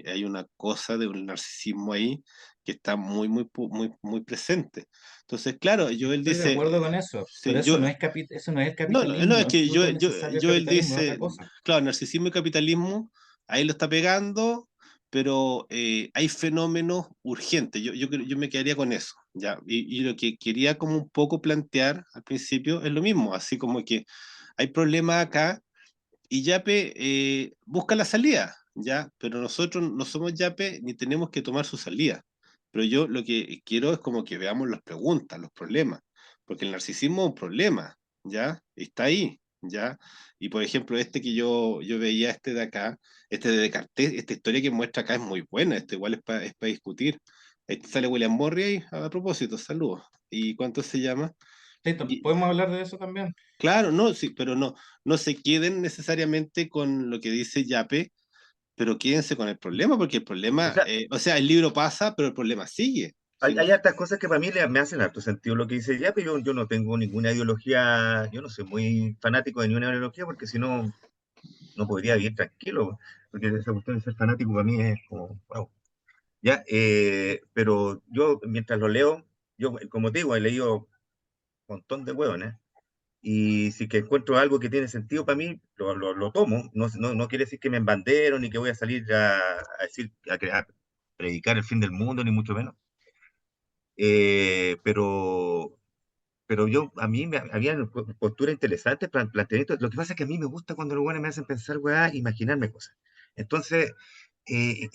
hay una cosa de un narcisismo ahí que está muy, muy, muy, muy presente. Entonces, claro, Joel Estoy de dice, acuerdo con eso, pero sí, yo, eso no es el no, no, capitalismo, es no que excluye el necesario el Joel capitalismo, es otra dice, cosa. claro, narcisismo y capitalismo, ahí lo está pegando, pero hay fenómenos urgentes. Yo me quedaría con eso, ¿ya? Y lo que quería como un poco plantear al principio es lo mismo, así como que hay problemas acá y Yape busca la salida, ¿ya? Pero nosotros no somos Yape ni tenemos que tomar su salida. Pero yo lo que quiero es como que veamos las preguntas, los problemas, porque el narcisismo es un problema, ¿ya? Está ahí, ¿ya? Y por ejemplo, este que yo veía, este de acá, este de Descartes, esta historia que muestra acá es muy buena, este igual es para discutir. Ahí sale William Murray a propósito, saludos. ¿Y cuánto se llama? Sí, Y, podemos hablar de eso también. claro, no, sí, pero no se queden necesariamente con lo que dice Yape, pero quédense con el problema, porque el O problema, sea, o sea, el libro pasa, pero el problema sigue. Si no, hay hartas cosas que para mí me hacen harto sentido lo que dice ya, pero yo no tengo ninguna ideología, yo no soy muy fanático de ninguna ideología, porque si no, no podría vivir tranquilo, porque esa cuestión de ser fanático para mí es como, wow. Ya, pero yo mientras lo leo, yo como te digo, he leído un montón de hueones, y si que encuentro algo que tiene sentido para mí, lo tomo. No quiere decir que me embandero, ni que voy a salir a decir, a predicar el fin del mundo, ni mucho menos. Pero a mí había posturas interesantes, planteamientos. Lo que pasa es que a mí me gusta cuando los buenos me hacen pensar, weá, imaginarme cosas. Entonces,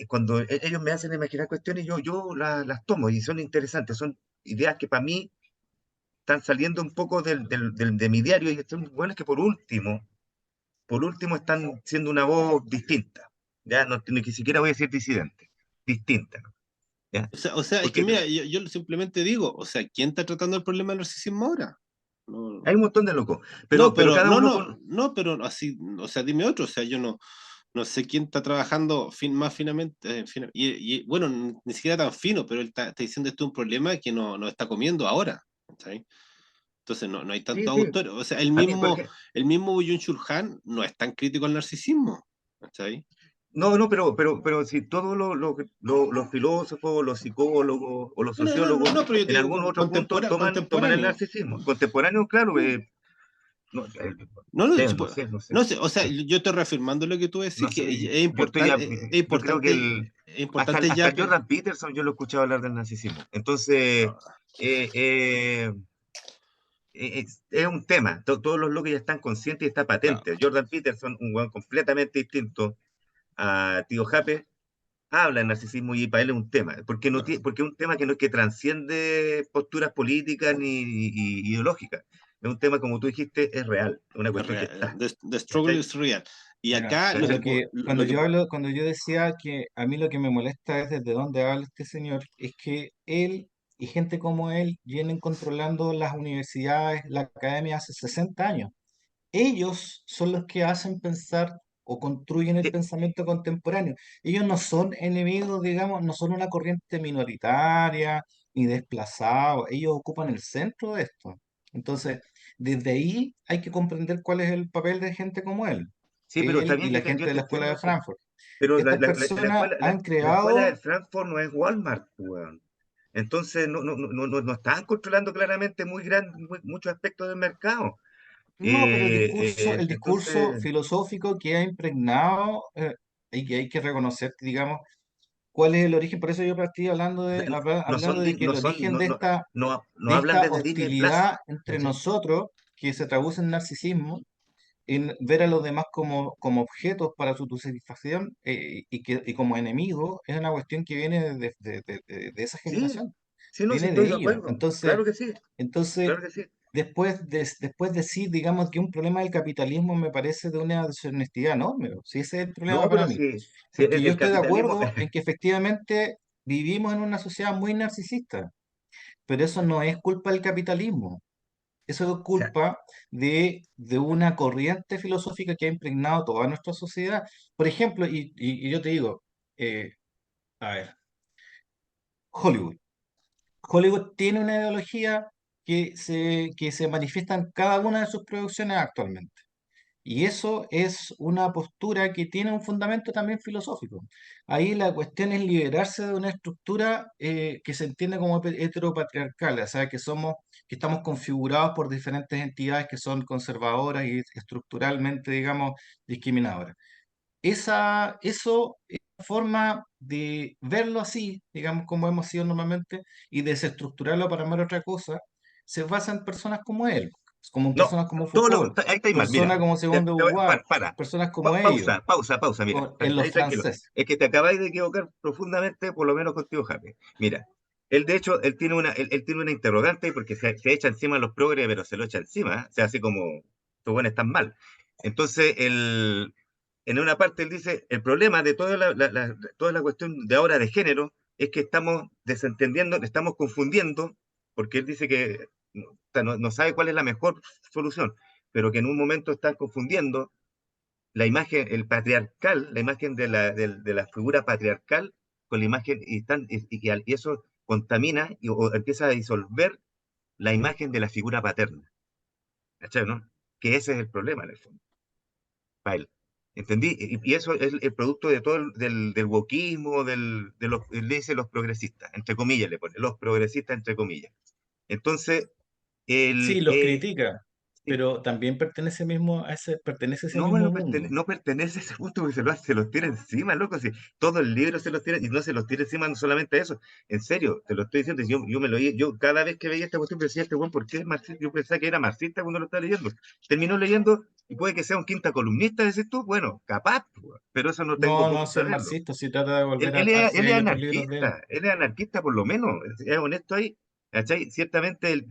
cuando ellos me hacen imaginar cuestiones, yo las tomo y son interesantes, son ideas que para mí están saliendo un poco de mi diario, y son buenas que por último están siendo una voz distinta. Ya no, ni que siquiera voy a decir disidente, distinta, ¿no? ¿ya? O sea, es que Porque mira, yo simplemente digo, o sea, ¿quién está tratando el problema del narcisismo ahora? No, hay un montón de locos, no, pero pero cada no, uno no, con... no, pero así, o sea, dime otro, o sea, yo no sé quién está trabajando más finamente, bueno, ni siquiera tan fino, pero él está diciendo esto es un problema que no está comiendo ahora, ¿cachai? Entonces no hay Sí, tantos sí. autores, o sea, A mí, porque, el mismo Byung-Chul Han no es tan crítico al narcisismo, ¿cachai? no, pero si todos los filósofos, los psicólogos o los sociólogos No, pero yo te en digo algún otro punto toman el contemporáneo. narcisismo. Contemporáneo, claro, no, no sé, no sé, No sé, o sea, sí, yo estoy reafirmando lo que tú decís, no que sé. es Yo estoy, importante, yo creo que es importante hasta ya, el Jordan Peterson yo lo he escuchado hablar del narcisismo. Entonces, no, eh, eh, es un tema. Todos los locos ya están conscientes y está claro, patente. Jordan Peterson, un weón completamente distinto a Tío Jape, habla de narcisismo y para él es un tema, porque, no claro, tiene, porque es un tema que transciende posturas políticas ideológicas. Es un tema, como tú dijiste, es real, es una es cuestión que real, está. the struggle ¿Cachai? is real. Y Mira, acá lo ¿Cachai? que lo que cuando yo decía que a mí lo que me molesta es desde dónde habla este señor, es que él y gente como él vienen controlando las universidades, la academia hace 60 años. Ellos son los que hacen pensar o construyen el Sí, pensamiento contemporáneo. Ellos no son enemigos, digamos, no son una corriente minoritaria ni desplazados. Ellos ocupan el centro de esto. Entonces, desde ahí hay que comprender cuál es el papel de gente como sí, pero está él y bien, la gente yo de te la escuela entiendo de eso. Frankfurt. Pero Estas personas han la escuela de creado. Frankfurt no es Walmart, weón. Entonces no están controlando claramente muchos aspectos del mercado. No, pero el discurso Entonces, filosófico que ha impregnado y que hay que reconocer, digamos, cuál es el origen. Por eso yo partí hablando hablando de que el origen no de hablan esta desde Disney Plus. hostilidad entre ¿Cachai? nosotros, que se traduce en narcisismo, en ver a los demás como objetos para su satisfacción y como enemigos, es una cuestión que viene de esa Sí, generación, sí, no, sí viene de estoy de ellos. acuerdo. Entonces, entonces Claro que sí. después decir, digamos, que un problema del capitalismo me parece de una deshonestidad enorme. Si ese es el problema No, para pero mí. sí, Porque yo el estoy de capitalismo, acuerdo en que efectivamente vivimos en una sociedad muy narcisista, pero eso no es culpa del capitalismo. Eso es sea, culpa de una corriente filosófica que ha impregnado toda nuestra sociedad. Por ejemplo, y yo te digo, eh, a ver, Hollywood. Hollywood tiene una ideología que se manifiesta en cada una de sus producciones actualmente. Y eso es una postura que tiene un fundamento también filosófico. Ahí la cuestión es liberarse de una estructura que se entiende como heteropatriarcal, o sea, que estamos configurados por diferentes entidades que son conservadoras y estructuralmente, digamos, discriminadoras. Eso es una forma de verlo así, digamos, como hemos sido normalmente, y desestructurarlo para armar otra cosa, se basa en personas como él, como en no, personas como Foucault, ahí está mal, mira, personas como Simone de Beauvoir, para, personas como ellos, pausa, mira, en los ahí tranquilo. franceses. Es que te acabáis de equivocar profundamente, por lo menos contigo, Jaime. Mira, él de hecho, él tiene una interrogante porque se echa encima a los progres, pero se lo echa encima, o sea, así como, estos buenos están mal. Entonces, en una parte él dice, el problema de toda la cuestión de ahora de género es que estamos desentendiendo, estamos confundiendo, porque él dice que no sabe cuál es la mejor solución, pero que en un momento están confundiendo la imagen, el patriarcal, la imagen de la figura patriarcal con la imagen, y eso contamina o empieza a disolver la imagen de la figura paterna. ¿Cachai, no? Que ese es el problema en el fondo, para él. ¿Entendí? Y eso es el producto de todo del wokismo, él dice los progresistas, entre comillas le pone, los progresistas entre comillas. Entonces, Sí, el, los critica, sí, pero también pertenece a ese no, mismo mundo. no pertenece a ese punto porque se los tira encima, loco. Si todo el libro se los tira, y no se los tira encima, no solamente eso. En serio, te lo estoy diciendo. Yo me lo yo cada vez que veía esta cuestión decía, este weón, ¿por qué es marxista? Yo pensaba que era marxista cuando lo estaba leyendo. Terminó leyendo y puede que sea un quinta columnista, decís tú. Bueno, capaz, weón, pero eso no tengo No, no, cómo si es saberlo. marxista, si trata de volver a Marx y hay otros libros de él. Él es anarquista por lo menos, es honesto ahí. ¿Cachai? Ciertamente el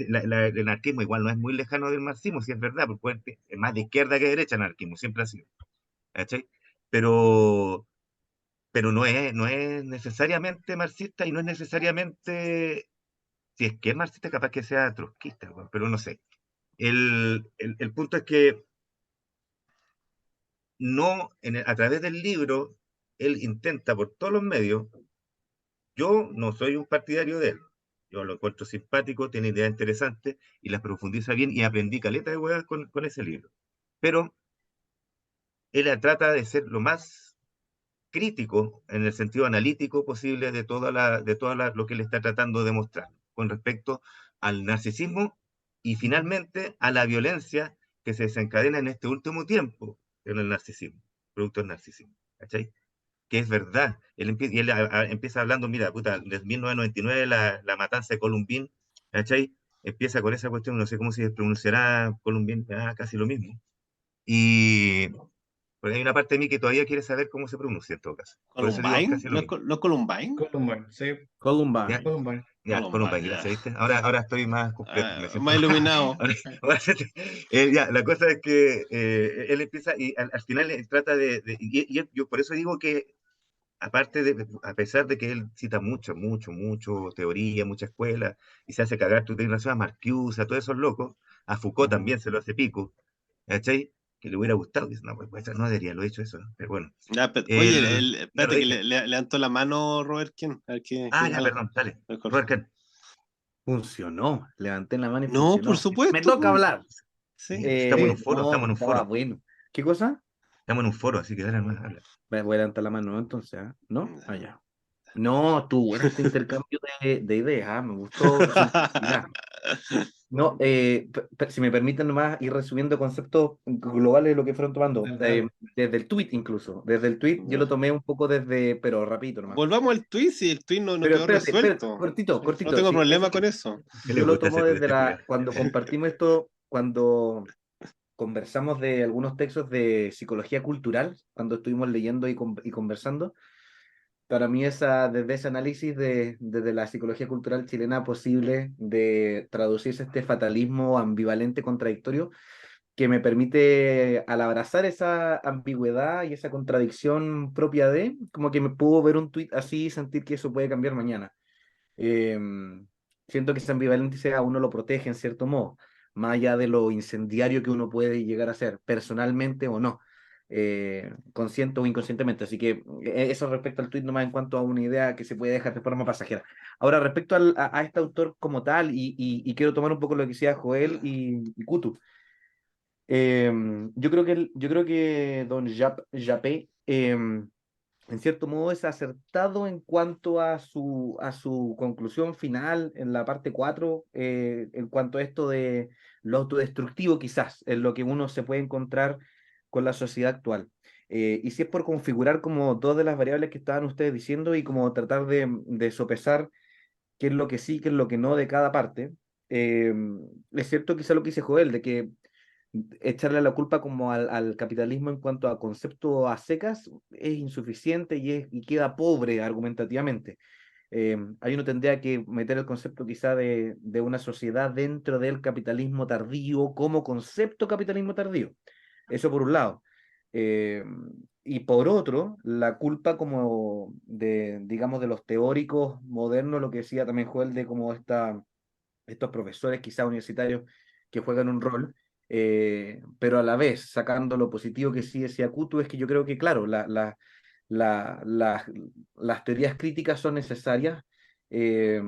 anarquismo igual no es muy lejano del marxismo, si es verdad, porque es más de izquierda que de derecha el anarquismo, siempre ha sido. ¿Cachai? Pero, pero no es necesariamente marxista y no es necesariamente, si es que es marxista, capaz que sea trotskista, weón, pero no sé. El punto es que no, a través del libro, él intenta por todos los medios. Yo no soy un partidario de él. Yo lo encuentro simpático, tiene ideas interesantes y las profundiza bien y aprendí caleta de huevas con ese libro. Pero él trata de ser lo más crítico en el sentido analítico posible de lo que él está tratando de mostrar con respecto al narcisismo y finalmente a la violencia que se desencadena en este último tiempo en el narcisismo, producto del narcisismo. ¿Cachai? Que es verdad. Empieza hablando, mira, puta, desde 1999 la matanza de Columbine, ¿cachai? Empieza con esa cuestión, no sé cómo se pronunciará Columbine, casi lo mismo. Y pues hay una parte de mí que todavía quiere saber cómo se pronuncia en todo caso. Por eso digo ¿Columbine? casi lo ¿No es, mismo. ¿no es Columbine? Columbine, sí, ¿Ya? Columbine. Columbine. Ya, Columbine, Columbine, ya. gracias, ¿viste? Ahora estoy más completo, me siento Más iluminado. ahora- ya, la cosa es que él empieza y al final él trata yo por eso digo que aparte a pesar de que él cita mucho teoría, mucha escuela, y se hace cagar, tú tienes razón, a Marcuse, a todos esos locos, a Foucault Ujú. también se lo hace pico, ¿cachai? Que le hubiera gustado, dice, no, pues no debería lo he hecho eso, ¿no? Pero bueno, Ya, oye, ya lo espérate que dije. levantó la mano Robert King. A ver Ya, perdón, dale. Jorge. Robert Kahn. Funcionó. Levanté la mano y No, por funcionó. Me supuesto, toca po. hablar. Sí. Estamos en un foro, No, estamos en un estaba foro, bueno. ¿Qué cosa? estamos en un foro, así que dale más, habla. Voy a levantar la mano, ¿no? Entonces, ¿ah? ¿No? Allá. No, tú, bueno, este intercambio de ideas, ¿ah? Me gustó su intensidad. No, si me permiten nomás ir resumiendo conceptos globales de lo que fueron tomando, Dale, dale. desde el tweet incluso, desde el tweet yo lo Ya. tomé un poco desde, pero rapidito nomás. Volvamos al tweet, si el tweet no Pero quedó espérate, resuelto. cortito, No cortito, tengo sí, eso problema sí, con eso. ¿Qué le yo lo gusta tomo ese desde este culiao? cuando compartimos esto, cuando conversamos de algunos textos de psicología cultural, cuando estuvimos leyendo y conversando. Para mí desde ese análisis desde la psicología cultural chilena posible de traducirse este fatalismo ambivalente, contradictorio, que me permite, al abrazar esa ambigüedad y esa contradicción propia como que me puedo ver un tuit así y sentir que eso puede cambiar mañana. Eh, Siento que esa ambivalencia a uno lo protege en cierto modo, más allá de lo incendiario que uno puede llegar a ser, personalmente o no, consciente o inconscientemente. Así que eso respecto al tuit nomás en cuanto a una idea que se puede dejar de forma pasajera. Ahora, respecto a este autor como tal, y quiero tomar un poco lo que decía Joel y Kutu. Yo creo que don Japé, en cierto modo es acertado en cuanto a su conclusión final en la parte 4 en cuanto a esto de lo autodestructivo quizás, en lo que uno se puede encontrar con la sociedad actual. Y si es por configurar como dos de las variables que estaban ustedes diciendo y como tratar de sopesar qué es lo que sí, qué es lo que no de cada parte, eh, es cierto quizá lo que dice Joel, de que echarle la culpa como al capitalismo en cuanto a concepto a secas es insuficiente y queda pobre argumentativamente. Ahí uno tendría que meter el concepto quizá de una sociedad dentro del capitalismo tardío como concepto capitalismo tardío. Eso por un lado. Eh, y por otro, la culpa como digamos, de los teóricos modernos, lo que decía también Joel, de como estos profesores quizá universitarios que juegan un rol, pero a la vez sacando lo positivo que sí decía Kutu, es que yo creo que, claro, la- la- las teorías críticas son necesarias, eh,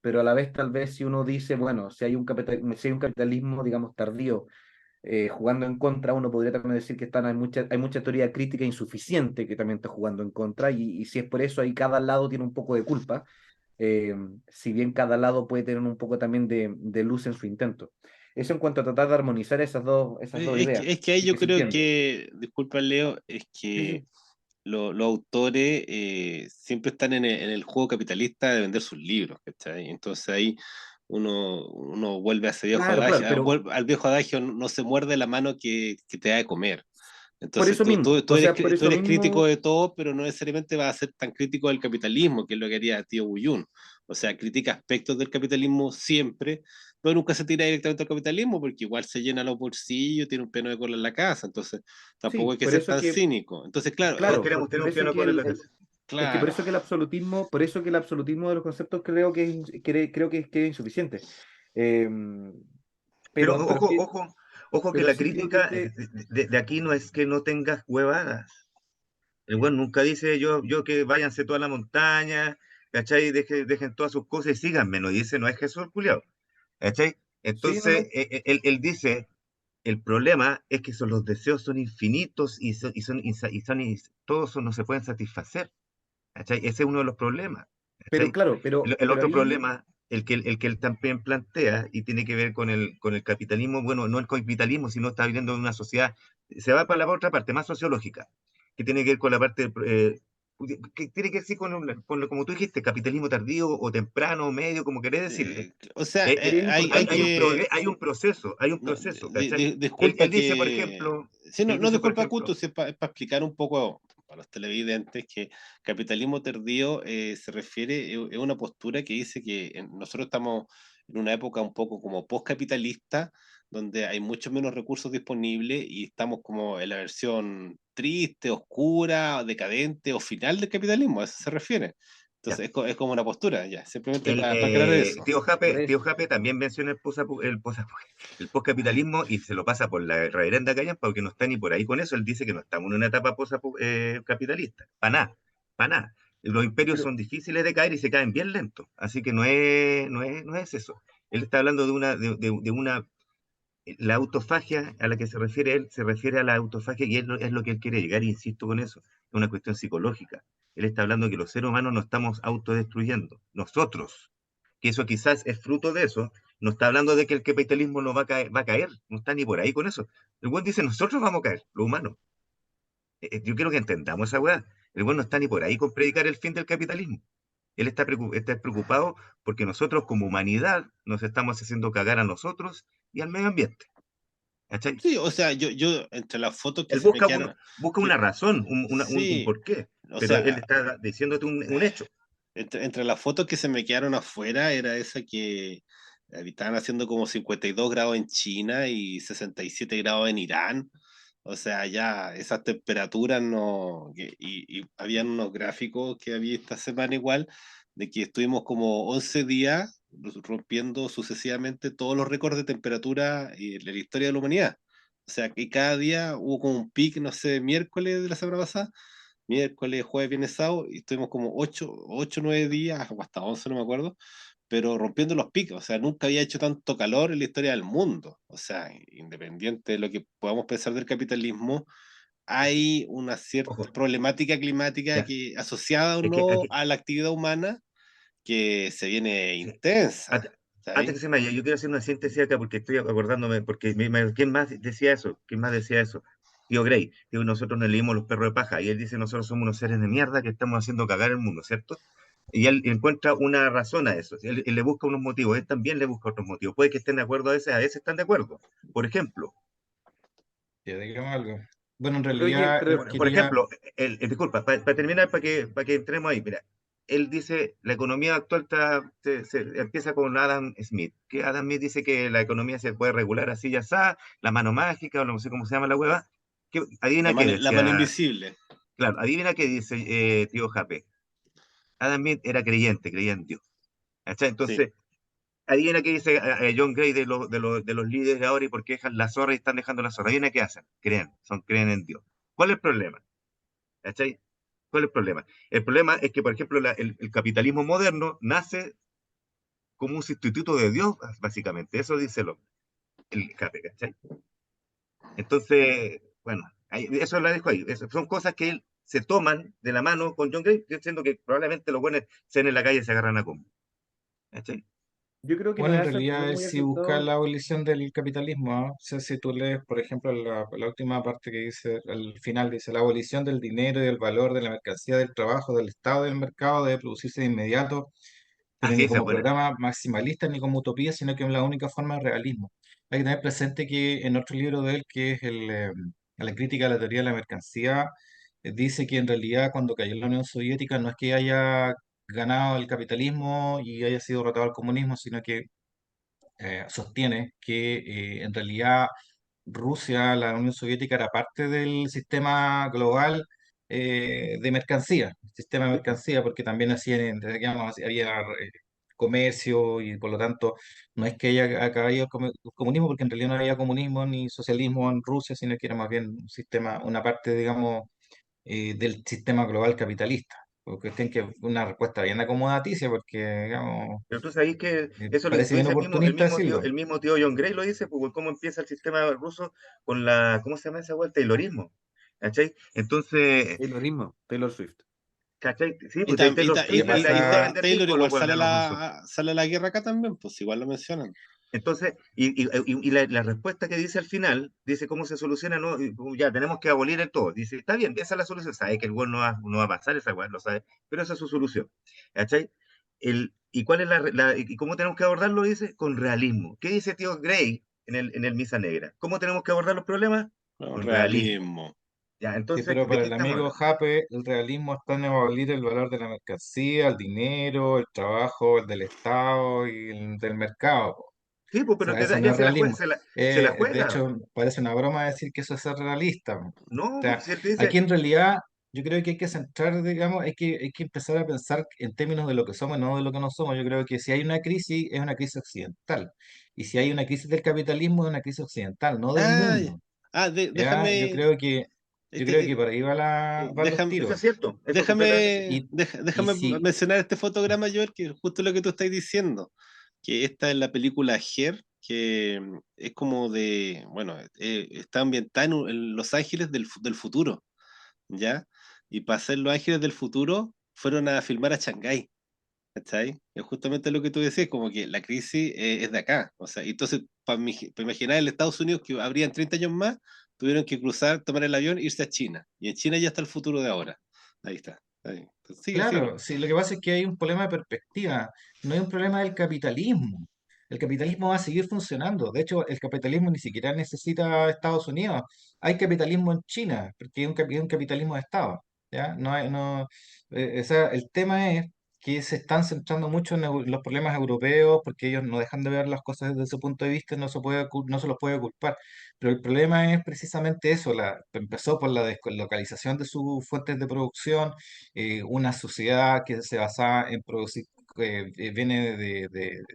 pero a la vez tal vez si uno dice, bueno, si hay un capitalismo, digamos, tardío, jugando en contra, uno podría también decir que hay mucha teoría crítica insuficiente que también está jugando en contra, y si es por eso, ahí cada lado tiene un poco de culpa, eh, si bien cada lado puede tener un poco también de luz en su intento. Eso en cuanto a tratar de armonizar esas dos ideas, Es que ahí y yo que se creo entienda. que, disculpa Leo, es Sí, que sí. los autores siempre están en el juego capitalista de vender sus libros, ¿cachai? Entonces ahí uno vuelve a ese viejo Claro, adagio, claro, pero al viejo adagio, no se muerde la mano que te da de comer. por Entonces eso mismo, tú o sea, por tú eso eres crítico mismo, de todo, pero no necesariamente vas a ser tan crítico del capitalismo, que es lo que haría Tío Buyún. O sea, critica aspectos del capitalismo siempre, pero nunca se tira directamente al capitalismo, porque igual se llena los bolsillos, tiene un piano de cola en la casa, entonces tampoco sí, hay que por ser eso tan que, cínico. Entonces, claro, Todos claro, queremos tener por un eso piano que cola en la casa. Es que por claro. eso que el absolutismo, por eso que el absolutismo de los conceptos creo que es insuficiente. Em, Pero pero ojo, sí, ojo, ojo que pero la sí creo que crítica de aquí no es que no tengas huevadas. El weón nunca dice yo que váyanse toda la montaña, ¿cachai? Dejen todas sus cosas y síganme, no dice, no es Jesús culiao, ¿cachai? sí, no, Entonces, no. él dice, el problema es que los deseos son infinitos y todos no se pueden satisfacer, ¿cachai? Ese es uno de los problemas, Pero ¿cachai? claro, El pero otro ahí, problema, el que él también plantea, y tiene que ver con el capitalismo, bueno, no el capitalismo, sino está viviendo en una sociedad, se va para la otra parte, más sociológica, que tiene que ver con la parte, que tiene que ver sí, como tú dijiste, capitalismo tardío o temprano, medio, como querés decirle. O sea, que es hay Hay un, que. hay un No, proceso, ¿cachai? disculpa Él dice, por que. ejemplo, Sí, no, él no dice, por disculpa, Kuto, ejemplo, si es para explicar un poco para los televidentes que capitalismo tardío se refiere, es una postura que dice que nosotros estamos en una época un poco como postcapitalista, donde hay mucho menos recursos disponibles y estamos como en la versión triste, oscura, decadente o final del capitalismo, a eso se refiere. ya. Entonces es como una postura, ya, simplemente para aclarar eso. por Tío eso. Jape también menciona el postcapitalismo y se lo pasa por la reverenda calle porque no está ni por ahí con eso. Él dice que no estamos en una etapa capitalista. Para nada, para nada. Los imperios Pero, son difíciles de caer y se caen bien lentos. Así que no es eso. Él está hablando de una la autofagia a la que se refiere él, se refiere a la autofagia y es lo que él quiere llegar, insisto con eso, es una cuestión psicológica. Él está hablando de que los seres humanos nos estamos autodestruyendo, nosotros, que eso quizás es fruto de eso, no está hablando de que el capitalismo no va a caer, no está ni por ahí con eso. El buen dice, nosotros vamos a caer, los humanos. Yo quiero que entendamos esa weá. El buen no está ni por ahí con predicar el fin del capitalismo. Él está preocupado porque nosotros como humanidad nos estamos haciendo cagar a nosotros y al medio ambiente. ¿Cachai? Sí, o sea, yo entre las fotos que Él se me busca, quedaron, busca una que razón, un sí, porqué, o pero él sea, está diciéndote un hecho. entre las fotos que se me quedaron afuera era esa que estaban haciendo como 52 grados en China y 67 grados en Irán. O sea, ya esas temperaturas no. Y habían unos gráficos que había esta semana igual, de que estuvimos como 11 días rompiendo sucesivamente todos los récords de temperatura en la historia de la humanidad. O sea, que cada día hubo como un pic, no sé, miércoles de la semana pasada, miércoles, jueves, viernes, sábado, y estuvimos como 9 días, o hasta 11, no me acuerdo, pero rompiendo los picos. O sea, nunca había hecho tanto calor en la historia del mundo. O sea, independiente de lo que podamos pensar del capitalismo, hay una cierta Ojo, problemática climática ya, que, asociada o es que no aquí, a la actividad humana, que se viene sí, intensa. antes, antes ¿Sabes? que se me vaya, yo quiero hacer una síntesis acá porque estoy acordándome, porque ¿quién más decía eso? ¿Quién más decía eso? Tío Gray, digo, nosotros nos leímos Los perros de paja, y él dice, nosotros somos unos seres de mierda que estamos haciendo cagar el mundo, ¿cierto? Y él encuentra una razón a eso, él le busca unos motivos, él también le busca otros motivos, puede que estén de acuerdo a veces están de acuerdo. Por ejemplo, Ya, digamos algo. Bueno, en pero oye, realidad él por quería, ejemplo, disculpa, para terminar, para que entremos ahí, mira, él dice, la economía actual se empieza con Adam Smith, que Adam Smith dice que la economía se puede regular así ya está, la mano mágica, o no sé cómo se llama la hueva, adivina qué La mano decía, invisible. claro, adivina qué dice tío Jape, Adam Smith era creyente, creía en Dios, ¿cachai? Sí. Entonces, adivina qué dice John Gray de los líderes ahora y por qué dejan la zorra y están dejando la zorra, adivina qué hacen, creen en Dios. ¿Cuál es el problema? ¿Cachai? ¿Cuál es el problema? El problema es que, por ejemplo, el capitalismo moderno nace como un sustituto de Dios, básicamente. Eso dice el Cape, ¿cachai? Entonces, bueno, eso la dejo ahí. Son cosas que él se toman de la mano con John Gray, diciendo que probablemente los buenos sean en la calle y se agarran a combo. ¿Cachai? yo creo que no bueno, es, en no es realidad es muy si busca acertado. la abolición del capitalismo, ¿ah? O sea, si tú lees, por ejemplo, la última parte que dice, al final dice, la abolición del dinero y del valor de la mercancía del trabajo del Estado y del mercado debe producirse de inmediato, Ah, pero sí, ni esa es como buena. programa maximalista ni como utopía, sino que es la única forma de realismo. Hay que tener presente que en otro libro de él, que es La crítica a la teoría de la mercancía, dice que en realidad cuando cayó la Unión Soviética no es que haya ganado el capitalismo y haya sido derrotado el comunismo, sino que sostiene que en realidad Rusia, la Unión Soviética, era parte del sistema global de mercancía, sistema de mercancía, porque también hacían, digamos, había comercio y por lo tanto no es que haya caído el comunismo, porque en realidad no había comunismo ni socialismo en Rusia, sino que era más bien un sistema, una parte, digamos, del sistema global capitalista. Porque tienen que una respuesta bien acomodaticia, porque, digamos, Pero tú sabes que eso lo parece bien dice oportunista decirlo. el mismo tío John Gray lo dice, pues cómo empieza el sistema ruso con la, ¿cómo se llama esa vuelta? Taylorismo. ¿Cachai? Entonces, Taylor Swift. ¿cachai? Sí, Y, pues de ahí y, Taylor Lo que Swift, de ahí fue a pasa, vender Taylor discos los igual hueones, los rusos. sale a la guerra acá también, pues igual lo mencionan. Entonces, y la respuesta que dice al final, dice cómo se soluciona, no, ya tenemos que abolir el todo. Dice, está bien, esa es la solución. Sabe que el gol no va a pasar esa weá, lo sabe, pero esa es su solución. ¿Cachai? ¿Y cuál es y cómo tenemos que abordarlo? Dice, con realismo. ¿Qué dice tío Gray en el Misa Negra? ¿Cómo tenemos que abordar los problemas? No, Con realismo. realismo. Ya, sí, entonces, pero ¿de para qué el estamos amigo hablando? Jape, el realismo está en abolir el valor de la mercancía, el dinero, el trabajo, el del Estado y el del mercado. O Sí, pues, pero sea, eso no ya es realismo. se la De juega. hecho, parece una broma decir que eso es ser realista. O No, sea, pues si él te dice, aquí en realidad yo creo que hay que centrar, digamos, hay que empezar a pensar en términos de lo que somos, no de lo que no somos. Yo creo que si hay una crisis, es una crisis occidental. Y si hay una crisis del capitalismo, es una crisis occidental, no del Ah, mundo. ¿Ya? déjame, Yo creo que este, por ahí van los déjame, eso es tiros. cierto, eso completamente sí. Y déjame si, mencionar este fotograma, Joel, que es justo lo que tú estás diciendo, que esta es la película Her, que es como de, bueno, está ambientada en Los Ángeles del futuro, ¿ya? Y para hacer Los Ángeles del futuro fueron a filmar a Shanghái. ¿Cachai? Es justamente lo que tú decías, como que la crisis es de acá. O sea, entonces, para imaginar el Estados Unidos que habrían 30 años más, tuvieron que cruzar, tomar el avión e irse a China. Y en China ya está el futuro de ahora. Ahí está. Ahí. Entonces, sigue, sigue. claro, sí, lo que pasa es que hay un problema de perspectiva, no hay un problema del capitalismo. El capitalismo va a seguir funcionando. De hecho, el capitalismo ni siquiera necesita a Estados Unidos. Hay capitalismo en China, porque es un capitalismo de Estado. ¿Ya? No hay, no, o sea, el tema es que se están centrando mucho en los problemas europeos, porque ellos no dejan de ver las cosas desde ese punto de vista, no se los puede culpar. Pero el problema es precisamente eso, empezó por la deslocalización de sus fuentes de producción, una sociedad que se basaba en producir, viene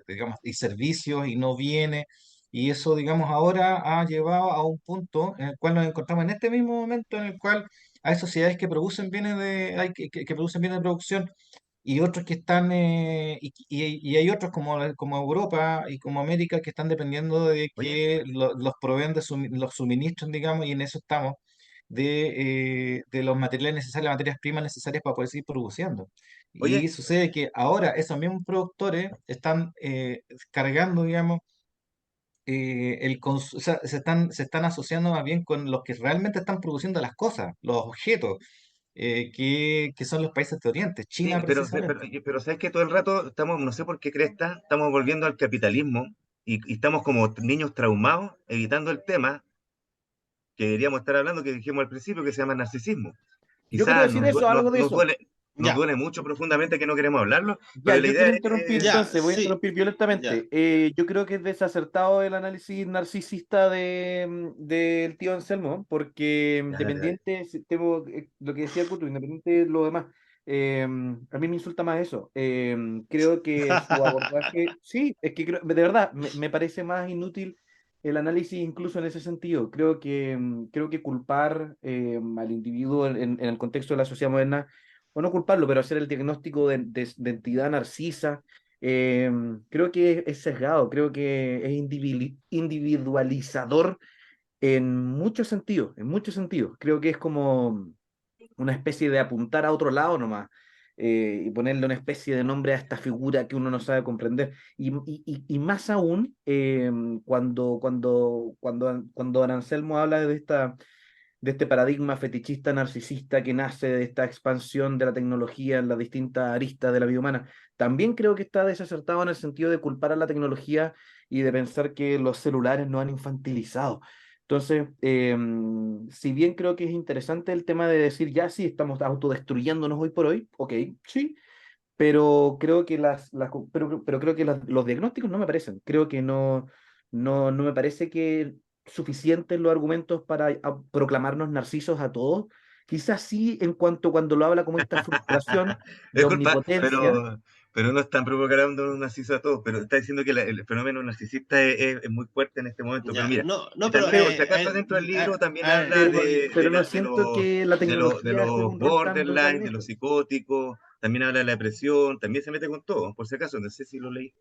digamos, y servicios y no viene, y eso, digamos, ahora ha llevado a un punto en el cual nos encontramos en este mismo momento en el cual hay sociedades que producen bienes que producen bienes de producción y otros que están, y hay otros como Europa y como América que están dependiendo de Oye, que los proveen los suministros, digamos, y en eso estamos, de los materiales necesarios, las materias primas necesarias para poder seguir produciendo. Y oye, sucede que ahora esos mismos productores están cargando, digamos, o sea, se están asociando más bien con los que realmente están produciendo las cosas, los objetos, que son los países de Oriente, sí, China precisamente. pero sabes que todo el rato estamos, no sé por qué cresta, estamos volviendo al capitalismo y estamos como niños traumados, evitando el tema que deberíamos estar hablando, que dijimos al principio, que se llama narcisismo. Yo quería Quizás decir eso, algo de eso. nos Ya, duele mucho profundamente que no queremos hablarlo, Ya, pero la yo idea quiero interrumpir ya, entonces, voy a sí, interrumpir ya. violentamente. Yo creo que es desacertado el análisis narcisista del tío Anselmo, porque dale, dale. independiente, tengo, lo que decía Kutu, independiente de lo demás, a mí me insulta más eso. Creo que su abordaje, sí, es que de verdad, me parece más inútil el análisis incluso en ese sentido. Creo que culpar al individuo en el contexto de la sociedad moderna o no culparlo, pero hacer el diagnóstico de entidad narcisa, eh, creo que es sesgado, creo que es individualizador en muchos sentidos, en muchos sentidos. Creo que es como una especie de apuntar a otro lado nomás. Y ponerle una especie de nombre a esta figura que uno no sabe comprender. Y más aún cuando Don Anselmo habla de este paradigma fetichista narcisista que nace de esta expansión de la tecnología en las distintas aristas de la vida humana. También creo que está desacertado en el sentido de culpar a la tecnología y de pensar que los celulares nos han infantilizado. Entonces, si bien creo que es interesante el tema de decir, ya sí, estamos autodestruyéndonos hoy por hoy, ok, sí, pero creo que pero creo que los diagnósticos no me parecen. Creo que no me parece que suficientes los argumentos para proclamarnos narcisos a todos, Quizás sí en cuanto cuando lo habla como esta frustración de Disculpa, omnipotencia, pero no están provocando un narciso a todos, pero está diciendo que el fenómeno narcisista es muy fuerte en este momento. Pero Ya, mira, no, y no, pero también, por si acaso, dentro del libro también habla pero no siento que la de tecnología esté los controlando el borderline, de los gabinete. psicóticos, también habla de la depresión, también se mete con todo, por si acaso, no sé si lo leí.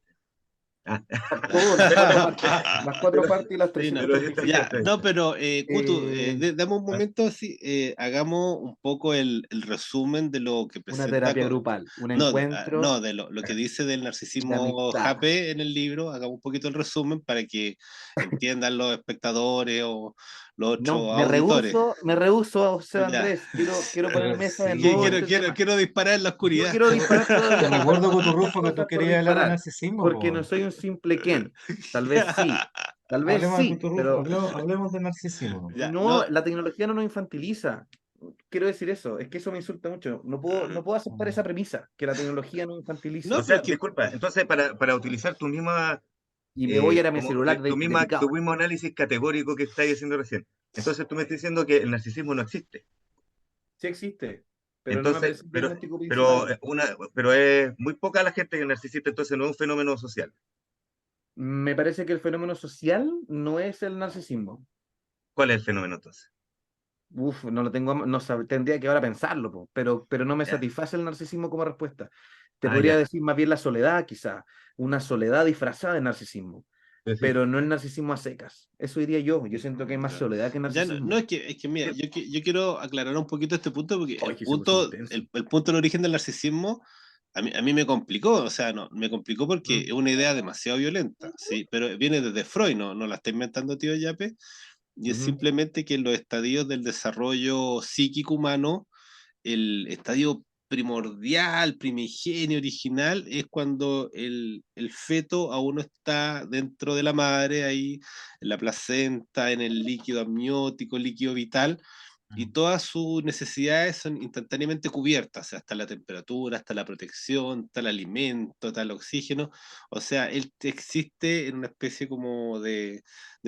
Ah, Todo, las cuatro pero, partes y las sí, no. pero ahí está, 335. Ya, ahí no, está. pero Kutu, Eh, dame un Ah, momento así, hagamos un poco el resumen de lo que una presenta, terapia grupal, un no, encuentro no, de lo que dice del de narcisismo amistad. JP en el libro, hagamos un poquito el resumen para que entiendan los espectadores o los No, otros auditores. me rehúso, José Ya. Andrés. Quiero poner en mesa de Que nuevo Sí, quiero, este quiero, tema. quiero disparar en la Yo oscuridad. quiero disparar te todavía. Me recuerdo, faltan muchas Coturrufo, que tú cosas por querías hablar de disparar, narcisismo, porque no po. soy un simple Ken. Tal vez sí, Hablemos de Coturrufo, pero hablemos de narcisismo. Ya, no, no, la tecnología no nos infantiliza. Quiero decir eso, es que eso me insulta mucho. No puedo aceptar esa premisa, que la tecnología nos o no, infantiliza. pero sea, es que disculpa, entonces para utilizar tu misma Y me voy a ir a mi como celular tu dedicado. mismo análisis categórico que estáis haciendo recién. Entonces tú me estás diciendo que el narcisismo no existe. Sí existe, pero no me Entonces, parece el diagnóstico pero, principal. pero es muy poca la gente que es narcisista, entonces no es un fenómeno social. Me parece que el fenómeno social no es el narcisismo. ¿Cuál es el fenómeno entonces? Uf, no lo tengo, tendría que ahora pensarlo, po, pero no me Ya. satisface el narcisismo como respuesta. Te Ah, podría ya. decir más bien la soledad, quizá, una soledad disfrazada de narcisismo, Sí, sí. pero no el narcisismo a secas. Eso diría yo. Yo siento que hay más ya, soledad que ya no, narcisismo. es que mira, yo quiero aclarar un poquito este punto porque Ay, que se puso intenso. el punto del origen del narcisismo a mí me complicó, o sea, no, me complicó porque ¿Mm? es una idea demasiado violenta, ¿sí? Pero viene desde Freud, no la está inventando tío Yape, y es Ujú. simplemente que en los estadios del desarrollo psíquico humano, el estadio primordial, primigenio, original, es cuando el feto aún no está dentro de la madre, ahí en la placenta, en el líquido amniótico, líquido vital, y todas sus necesidades son instantáneamente cubiertas, o sea, está la temperatura, está la protección, está el alimento, está el oxígeno, o sea, él existe en una especie como de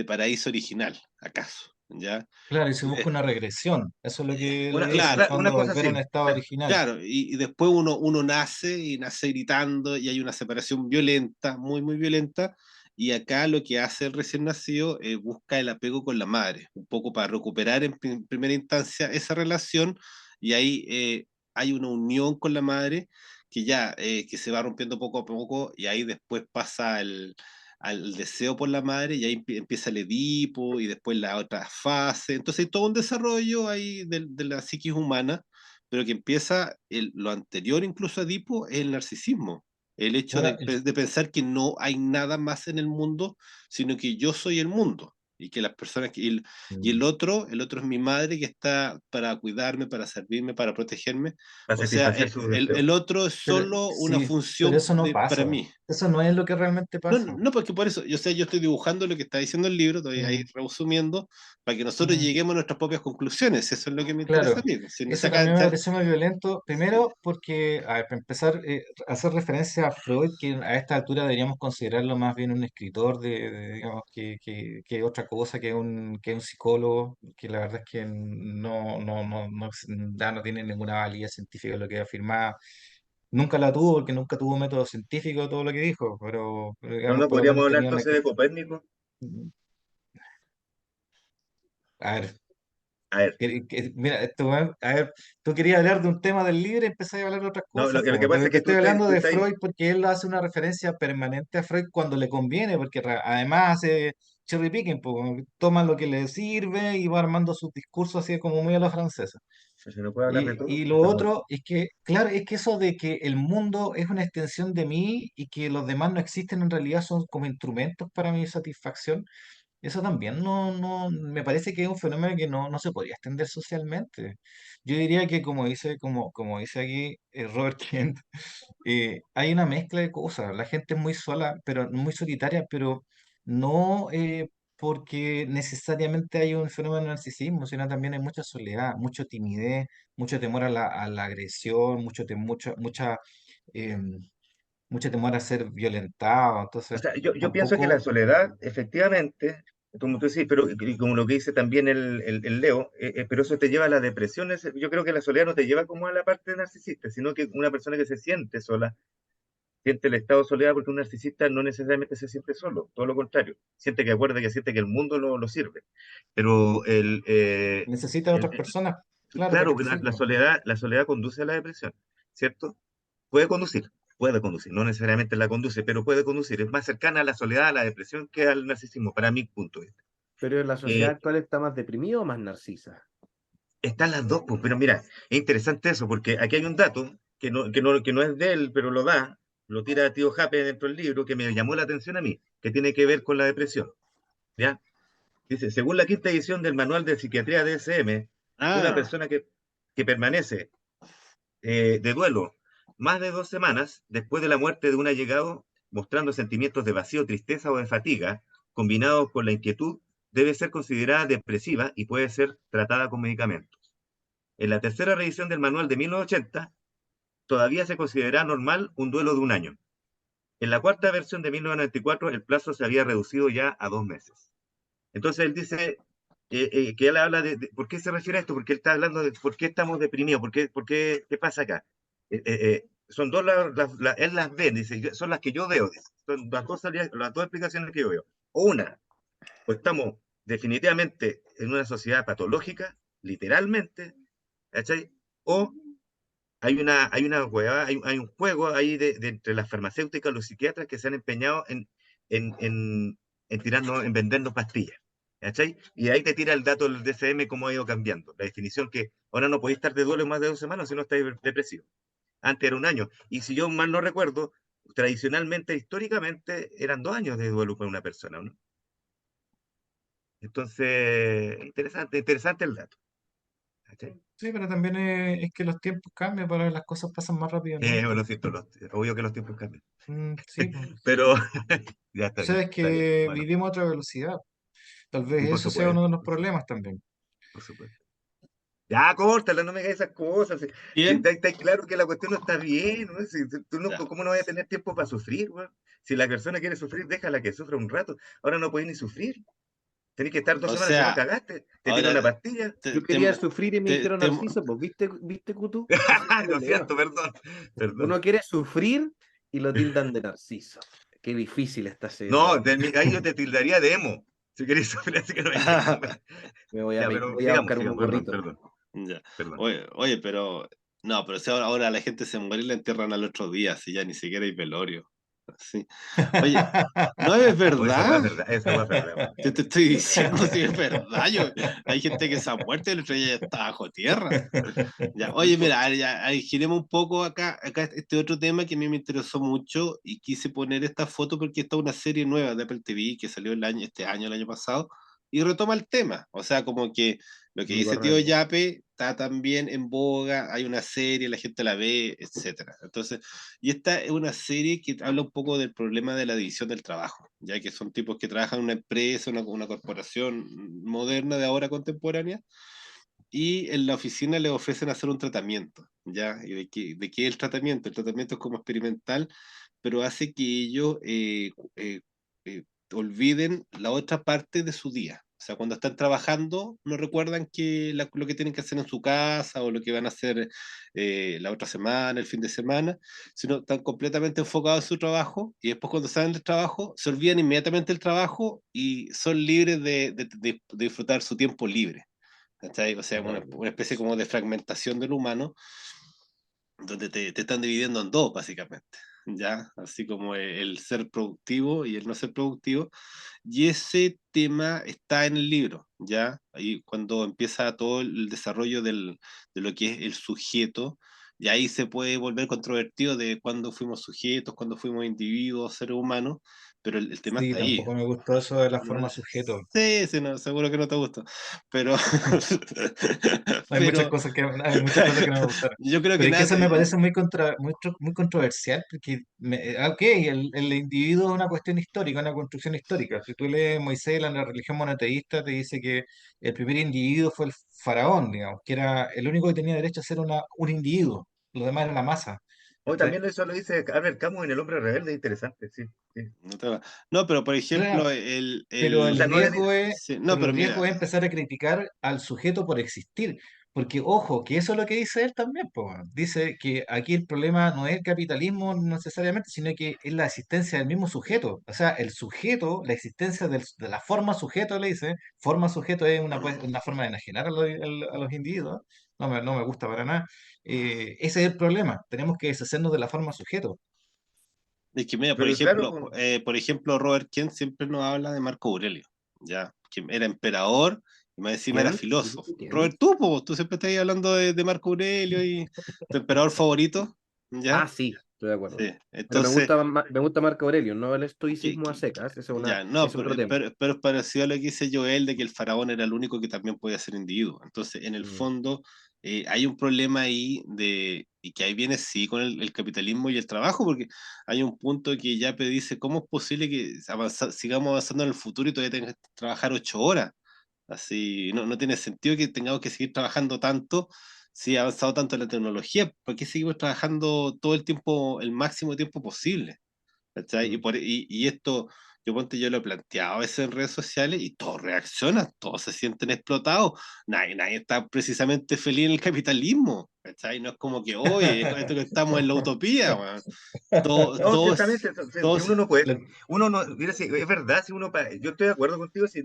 paraíso original, ¿acaso? ¿Ya? Claro, y se busca una regresión. Eso es lo que él dice, en el Claro, Una fondo, cosa volver a así. un estado original. claro, y después uno nace y nace gritando y hay una separación violenta, muy, muy violenta, y acá lo que hace el recién nacido busca el apego con la madre, un poco para recuperar en primera instancia esa relación, y ahí hay una unión con la madre que se va rompiendo poco a poco, y ahí después pasa al deseo por la madre, y ahí empieza el Edipo, y después la otra fase, entonces hay todo un desarrollo ahí de la psiquis humana, pero que empieza lo anterior incluso a Edipo es el narcisismo, el hecho Ahora, de pensar que no hay nada más en el mundo, sino que yo soy el mundo y que las personas y el otro es mi madre que está para cuidarme, para servirme, para protegerme. Para O sea, satisfacer sus el deseos. otro es pero, solo una sí, pero función eso no para pasa. mí. Eso no es lo que realmente No, pasa. no, porque por eso, yo sé, yo estoy dibujando lo que está diciendo el libro, estoy ahí Mm, resumiendo, para que nosotros mm. lleguemos a nuestras propias conclusiones. Eso es lo que me interesa a Claro, mí. Si no eso saca, también me pareció muy violento. sí. Primero, porque, a ver, para empezar, hacer referencia a Freud, que a esta altura deberíamos considerarlo más bien un escritor digamos, que otra cosa, que un psicólogo, que la verdad es que ya no tiene ninguna validez científica lo que afirmaba. Nunca la tuvo, porque nunca tuvo método científico de todo lo que dijo, pero No, digamos, no por lo podríamos menos hablar tenía una... entonces de Copérnico. A ver, A ver, Mira, a ver, tú querías hablar de un tema del libro y empecé a hablar de otras no, cosas, lo que po. pasa es Te que estoy hablando tú de estás, Freud porque él hace una referencia permanente a Freud cuando le conviene, porque además hace cherry picking, po, como que toma lo que le sirve y va armando sus discursos así como muy a la francesa. si no puedo hablar de todo, Y lo estamos. otro es que, claro, es que eso de que el mundo es una extensión de mí y que los demás no existen en realidad son como instrumentos para mi satisfacción. Eso también me parece que es un fenómeno que no se podría extender socialmente. Yo diría que como dice aquí Robert Kent, hay una mezcla de cosas. La gente es muy sola, pero muy solitaria, pero no porque necesariamente hay un fenómeno de narcisismo, sino también hay mucha soledad, mucha timidez, mucho temor a la agresión, em, mucho temor a ser violentado. O Entonces, sea, yo pienso que la tampoco. soledad, efectivamente, como tú decís, pero y como lo que dice también el Leo, pero eso te lleva a la depresión. Yo creo que la soledad no te lleva como a la parte narcisista, sino que una persona que se siente sola, siente el estado de soledad, porque un narcisista no necesariamente se siente solo, todo lo contrario, siente que el mundo lo sirve. Pero Necesita de otras personas, claro, para claro, que sirva. la soledad conduce a la depresión, ¿cierto? Puede conducir, puede conducir, no necesariamente la conduce, pero puede conducir. Es más cercana a la soledad, a la depresión que al narcisismo, para mi punto de vista. Pero la sociedad Eh, actual está más deprimida o más narcisa. Están las dos, pues, pero mira, es interesante eso, porque aquí hay un dato que no es de él, pero lo tira tío Jape dentro del libro, que me llamó la atención a mí, que tiene que ver con la depresión, ¿ya? Dice, según la quinta edición del Manual de Psiquiatría DSM, una Ah, persona que permanece de duelo más de 2 semanas después de la muerte de un allegado, mostrando sentimientos de vacío, tristeza o de fatiga, combinados con la inquietud, debe ser considerada depresiva y puede ser tratada con medicamentos. En la tercera revisión del manual de 1980, todavía se considera normal un duelo de un año. En la cuarta versión de 1994, el plazo se había reducido ya a 2 meses. Entonces él dice que él habla ¿por qué se refiere a esto? Porque él está hablando de por qué estamos deprimidos, qué pasa acá. Son dos, él las ve, dice, son las que yo veo, dice. Son las dos explicaciones que yo veo. Una, pues estamos definitivamente en una sociedad patológica, literalmente, ¿cachai? O hay un juego ahí entre las farmacéuticas y los psiquiatras que se han empeñado en, en, en vendernos pastillas. ¿Cachai? Y ahí te tira el dato del DCM cómo ha ido cambiando. La definición que ahora no podéis estar de duelo más de 2 semanas si no estáis depresivo. Antes era un año. Y si yo mal no recuerdo, tradicionalmente, históricamente, eran 2 años de duelo para una persona, ¿no? Entonces, interesante el dato. ¿Cachai? Sí, pero también es que los tiempos cambian, para las cosas pasan más rápidamente. Bueno, siento, obvio que los tiempos cambian. Sí, pues. Pero ya está bien, Sabes está bien. que Bueno, vivimos a otra velocidad. Tal y vez por eso sea uno de supuesto, los problemas también. por supuesto. Ya, córtala, no me hagas esas cosas. Si bien. está claro que la cuestión no está bien, ¿no? Tú no, Ya. ¿cómo no vas a tener tiempo para sufrir, weón? Si la persona quiere sufrir, déjala que sufra un rato. Ahora no podés ni sufrir. Tenés que estar dos O semanas, si no sea, cagaste, te tiro ahora una pastilla. Yo quería sufrir y me dijeron Narciso, pues, ¿viste, Cutu? Ese es el Lo problema. siento, perdón, perdón. Uno quiere sufrir y lo tildan de Narciso. Qué difícil está No, siendo. ahí yo te tildaría de emo. Si querés sufrir, así que no me Ya, pero Voy a sigamos, buscar un sigamos, perdón, gorrito. perdón, Ya. perdón. Oye, pero no, pero si ahora la gente se muere y la entierran al otro día, así ya ni siquiera hay velorio. Sí. Oye, no es O esa weá verdad. es verdad, esa weá es verdad, weón. Te estoy diciendo si es verdad. Hay gente que se ha muerto y el otro día ya está bajo tierra. Ya, oye, mira, a ver, ya, ahí giremos un poco acá este otro tema que a mí me interesó mucho y quise poner esta foto porque está una serie nueva de Apple TV que salió este año, el año pasado, y retoma el tema. O sea, como que lo que Mi dice Tío Cornelio. Yape está también en boga, hay una serie, la gente la ve, etcétera. Entonces, y esta es una serie que habla un poco del problema de la división del trabajo, ya que son tipos que trabajan en una empresa, una corporación moderna de ahora contemporánea y en la oficina le ofrecen hacer un tratamiento, ¿ya? ¿Y de qué es el tratamiento? El tratamiento es como experimental, pero hace que ellos olviden la otra parte de su día. O sea, cuando están trabajando, no recuerdan lo que tienen que hacer en su casa o lo que van a hacer la otra semana, el fin de semana, sino están completamente enfocados en su trabajo y después cuando salen del trabajo, se olvidan inmediatamente del trabajo y son libres de disfrutar su tiempo libre. ¿Cachai? O sea, una especie como de fragmentación del humano, donde te están dividiendo en dos, básicamente, ¿ya? Así como el ser productivo y el no ser productivo. Y ese tema está en el libro, ¿ya? Ahí cuando empieza todo el desarrollo de lo que es el sujeto, y ahí se puede volver controvertido de cuándo fuimos sujetos, cuándo fuimos individuos, seres humanos, pero el tema Sí, está ahí. tampoco me gustó eso de la forma sujeto. Sí, sí, no, seguro que no te gusta, pero, Hay pero muchas cosas que no me gustaron. yo creo que Pero es que eso me nadie, parece muy controversial, porque, ok, el individuo es una cuestión histórica, una construcción histórica. Si tú lees Moisés, la religión monoteísta, te dice que el primer individuo fue el faraón, digamos, que era el único que tenía derecho a ser un individuo, los demás eran la masa. Hoy ¿cachai? también eso lo dice Albert Camus en El hombre rebelde, interesante, sí, sí. No, pero por ejemplo, Claro, pero O el, sea, no sí, no, el pero riesgo mira, es empezar a criticar al sujeto por existir. Porque, ojo, que eso es lo que dice él también, po. Dice que aquí el problema no es el capitalismo necesariamente, sino que es la existencia del mismo sujeto. O sea, el sujeto, la existencia de la forma sujeto, le dice, forma sujeto es una forma de enajenar a los individuos. No me gusta para nada. Ese es el problema. Tenemos que deshacernos de la forma sujeto. es que mira, Pero claro, pues, por ejemplo, Robert Kent siempre nos habla de Marco Aurelio, ya, que era emperador y más encima era ¿Quién? filósofo. ¿Quién? Robert, tú siempre estás ahí hablando de Marco Aurelio y tu emperador favorito, Ah, ¿ya? sí, estoy de acuerdo. Sí, Pero entonces, me gusta Marco Aurelio, no el que, estoicismo a que- secas, ya, no, es otro tema. pero es parecido a lo que dice Joel de que el faraón era el único que también podía ser individuo. Entonces, en el Mm. fondo, hay un problema ahí y que ahí viene sí con el capitalismo y el trabajo, porque hay un punto que Yape dice, ¿cómo es posible que sigamos avanzando en el futuro y todavía tengas que trabajar 8 horas? Así, no tiene sentido que tengamos que seguir trabajando tanto si ha avanzado tanto la tecnología. ¿Por qué seguimos trabajando todo el tiempo, el máximo tiempo posible? ¿Cachai? Mm. Y esto, yo lo he planteado a veces en redes sociales y todos reaccionan, todos se sienten explotados. Nadie está precisamente feliz en el capitalismo. ¿Cachai? No es como que, oye, esto que estamos en la utopía, weón. no, Todos, ciertamente, si todos, uno no puede, Lo- uno no, mira, si, es verdad, si uno, yo estoy de acuerdo contigo, si,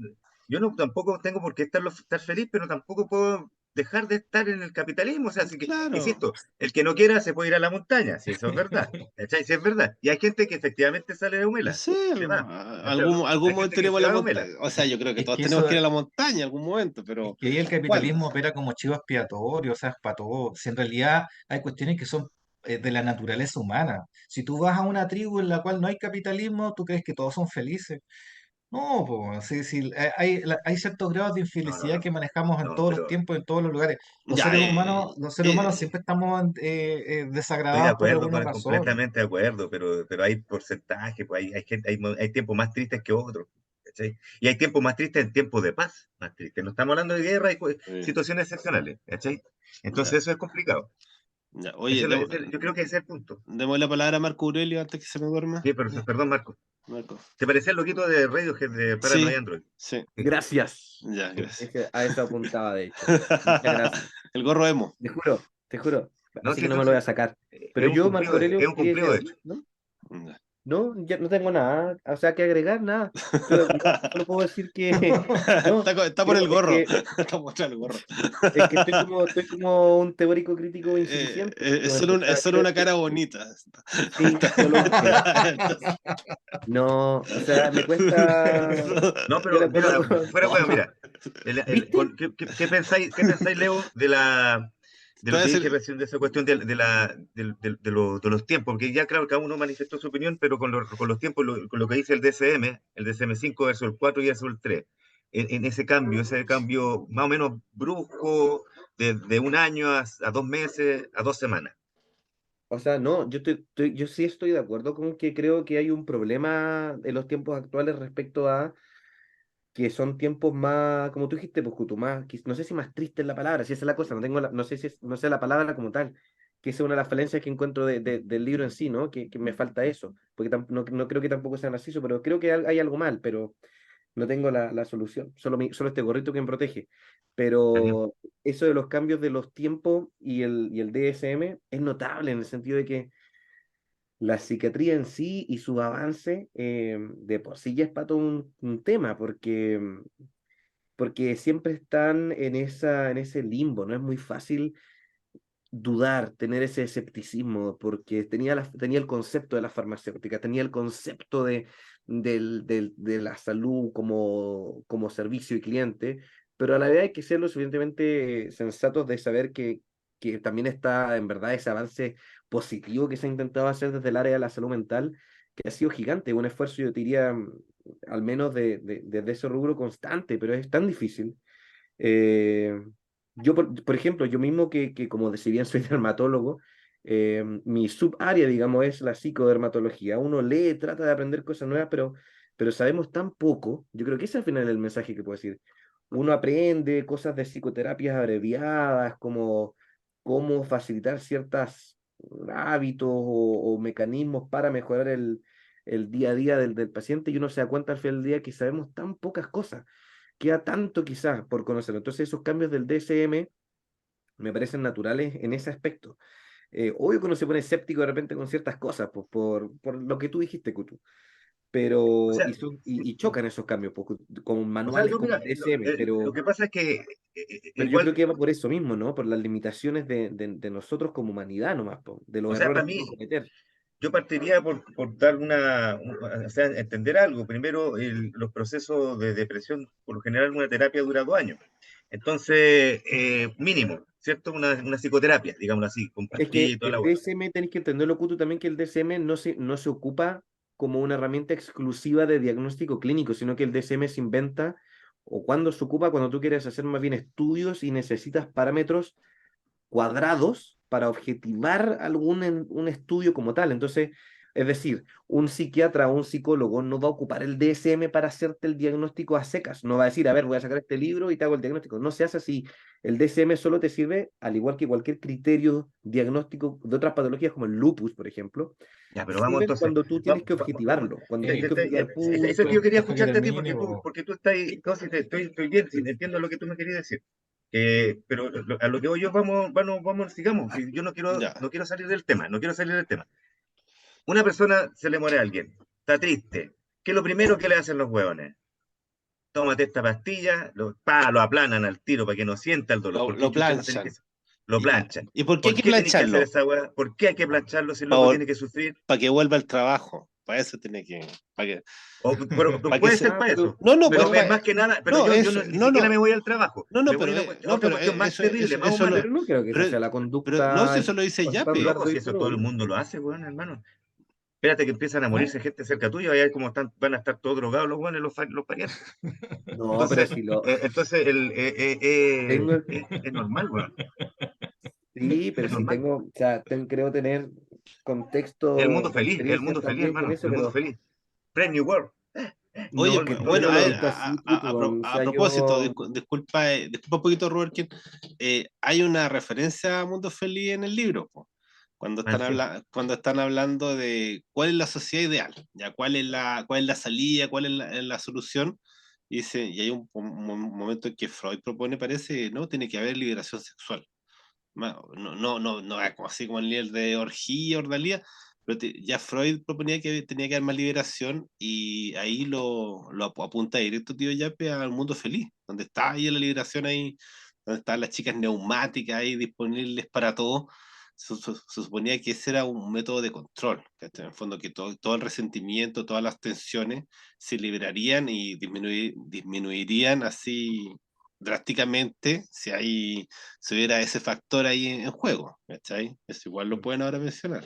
yo no tampoco tengo por qué estar feliz, pero tampoco puedo dejar de estar en el capitalismo, o sea, así que, claro. insisto, el que no quiera se puede ir a la montaña, si eso es verdad, ¿cachai? Si es verdad, y hay gente que efectivamente sale de Humela, Sí, se va, ¿cachai? algún Hay momento gente que iremos a se la va de montaña. Humela, O sea, yo creo que Es todos que tenemos eso, que ir a la montaña en algún momento, es pero que ahí el ¿cuándo? capitalismo opera como chivo expiatorio, o sea, es para todo. Si en realidad hay cuestiones que son de la naturaleza humana. Si tú vas a una tribu en la cual no hay capitalismo, ¿tú crees que todos son felices? No, pues, sí, sí, hay ciertos grados de no, no, infelicidad no, que manejamos en no, todos los pero tiempos, en todos los lugares. Ya, Los seres humanos siempre estamos estoy de desagradados por acuerdo alguna con razón. completamente de acuerdo, pero hay porcentaje, pues hay gente, hay tiempos más tristes que otros, ¿cachai? Y hay tiempos más tristes en tiempos de paz, más tristes. No estamos hablando de guerra y eh, situaciones excepcionales, ¿cachai? ya, Entonces eso es complicado. ya. Oye, Yo creo que ese es el punto. demos la palabra a Marco Aurelio antes que se me duerma. Sí, pero perdón, Marco. Marco. ¿Te parecía el loquito de Radiohead de Sí, Paranoid Android? sí, Gracias. ya, gracias. A eso apuntaba, de hecho. Muchas gracias. El gorro emo. Te juro. No, Así sí, que no no, me lo sí. voy a sacar. Pero yo, Marco Aurelio, Es un quería decir cumplido, de algo, hecho. ¿no? Ya. No, ya no tengo nada, o sea, que agregar, nada. Solo puedo decir que, no, Está por el creo, gorro. Está por el gorro. es que estoy como un teórico crítico insuficiente en este momento. O Es sea, solo una cara bonita. sí, solo porque, no, o sea, me cuesta, No, yo pero le mira, puedo, fuera huevo, mira, ¿viste? qué pensáis, Leo, de lo Todavía que dije se- recién, de esa cuestión de los tiempos? Porque ya, claro, cada uno manifestó su opinión, pero con los tiempos, con lo que dice el DSM-5 versus el 4 y versus el 3, en ese cambio más o menos brusco, de un año a 2 meses, a 2 semanas. O sea, no, yo sí estoy de acuerdo con que creo que hay un problema en los tiempos actuales respecto a que son tiempos más, como tú dijiste, pues, Cutu, no sé si más triste es la palabra, si esa es la cosa, no sé si no sé la palabra como tal, que esa es una de las falencias que encuentro del libro en sí, ¿no? Que me falta eso, porque no creo que tampoco sea narciso, pero creo que hay algo mal, pero no tengo la solución, solo este gorrito que me protege. ¿Está bien? Pero eso de los cambios de los tiempos y el DSM es notable en el sentido de que la psiquiatría en sí y su avance de por sí ya es para todo un tema, porque siempre están en ese limbo, no es muy fácil dudar, tener ese escepticismo, porque tenía el concepto de la farmacéutica, tenía el concepto de la salud como servicio y cliente, pero a la vez hay que ser lo suficientemente sensatos de saber que también está en verdad ese avance positivo que se ha intentado hacer desde el área de la salud mental, que ha sido gigante, un esfuerzo, yo diría, al menos desde ese rubro constante, pero es tan difícil. Eh, yo, por ejemplo, yo mismo que como si bien soy dermatólogo, mi subárea, digamos, es la psicodermatología. Uno lee, trata de aprender cosas nuevas, pero sabemos tan poco. Yo creo que ese al final es el mensaje que puedo decir. Uno aprende cosas de psicoterapias abreviadas, como cómo facilitar ciertas hábitos o mecanismos para mejorar el día a día del paciente, y uno se da cuenta al final del día que sabemos tan pocas cosas, queda tanto quizás por conocer. Entonces esos cambios del DSM me parecen naturales en ese aspecto. Obvio que uno se pone escéptico de repente con ciertas cosas, pues, por lo que tú dijiste, Kutu, O pero sea, y chocan esos cambios pues, con o sea, manuales yo, como mira, el DSM, lo que pasa es que pero yo creo igual, que va por eso mismo, ¿no? Por las limitaciones de nosotros como humanidad nomás, po, de o los sea, errores para que mí, podemos cometer. yo partiría por dar o sea, entender algo. Primero, los procesos de depresión, por lo general, una terapia dura 2 años. Entonces, mínimo, ¿cierto? Una psicoterapia, digámoslo así, con Es pastillas que y toda la el hueá. DSM tenéis que entenderlo, Kutu, también que el DSM no se ocupa como una herramienta exclusiva de diagnóstico clínico, sino que el DSM se inventa o cuando se ocupa, cuando tú quieres hacer más bien estudios y necesitas parámetros cuadrados para objetivar un estudio como tal. Entonces, es decir, un psiquiatra o un psicólogo no va a ocupar el DSM para hacerte el diagnóstico a secas. No va a decir, a ver, voy a sacar este libro y te hago el diagnóstico. No se hace así. El DSM solo te sirve, al igual que cualquier criterio diagnóstico de otras patologías como el lupus, por ejemplo, Ya, pero vamos sirven entonces. cuando tú tienes que Vamos, objetivarlo, cuando tienes que objetivar eso es que puntos. yo quería Deja que escucharte a ti termine, po. porque tú estás, casi estoy bien, sí, entiendo lo que tú me querías decir. Pero a lo que voy yo, sigamos. Si yo Ya. no quiero salir del tema, no quiero salir del tema. Una persona se le muere a alguien, está triste. ¿Qué es lo primero que le hacen los huevones? Tómate esta pastilla, lo aplanan al tiro para que no sienta el dolor. ¿Por qué Lo chucha no tenés que planchan. lo ¿Y, planchan? y por qué hay ¿Por que qué tenéis que hacer plancharlo? esa hueá? ¿Por qué hay que plancharlo si el loco Para tiene que sufrir? que vuelva al trabajo. Para eso tiene que. Para que, Pero para que puede se. ser Ah, para eso. No, no, Pero no, es más que nada, pero no, yo eso, ni no, siquiera me no. voy al trabajo. No, no, Me voy pero, a a no, otra pero cuestión más terrible, más eso humana. lo. pero no creo que esa sea la No, si conducta eso lo dice Yape. estándar Loco, de si hoy eso por todo el hoy. mundo lo hace, weón, hermano. Espérate que empiezan a ¿No? morirse gente cerca tuya, y a ver cómo van a estar todos drogados los weones, los parientes. No, pero Entonces, si lo tengo, es normal, weón. sí, pero Es si normal. tengo, o sea, creo tener El mundo contexto de feliz, el experiencias mundo feliz, también con hermano. eso, El mundo pero feliz. Brand New World. Oye, no, que no, bueno, yo lo he visto así, puto, a o sea, propósito, yo, disculpa un poquito, Robert, hay una referencia a Mundo Feliz en el libro, po, Ah, sí. cuando están hablando de cuál es la sociedad ideal, ya cuál es la salida, cuál es la solución, y hay un momento en que Freud propone, parece, no, tiene que haber liberación sexual. No, como así como el nivel de orgía, ordalía, pero ya Freud proponía que tenía que haber más liberación y ahí apunta directo, tío Yape, al mundo feliz, donde está ahí la liberación ahí, donde están las chicas neumáticas ahí disponibles para todo. Se suponía que ese era un método de control, ¿cachai? En el fondo que todo el resentimiento, todas las tensiones se liberarían y disminuirían así drásticamente si hubiera ese factor ahí en juego, ¿cachai? Eso igual lo pueden ahora mencionar.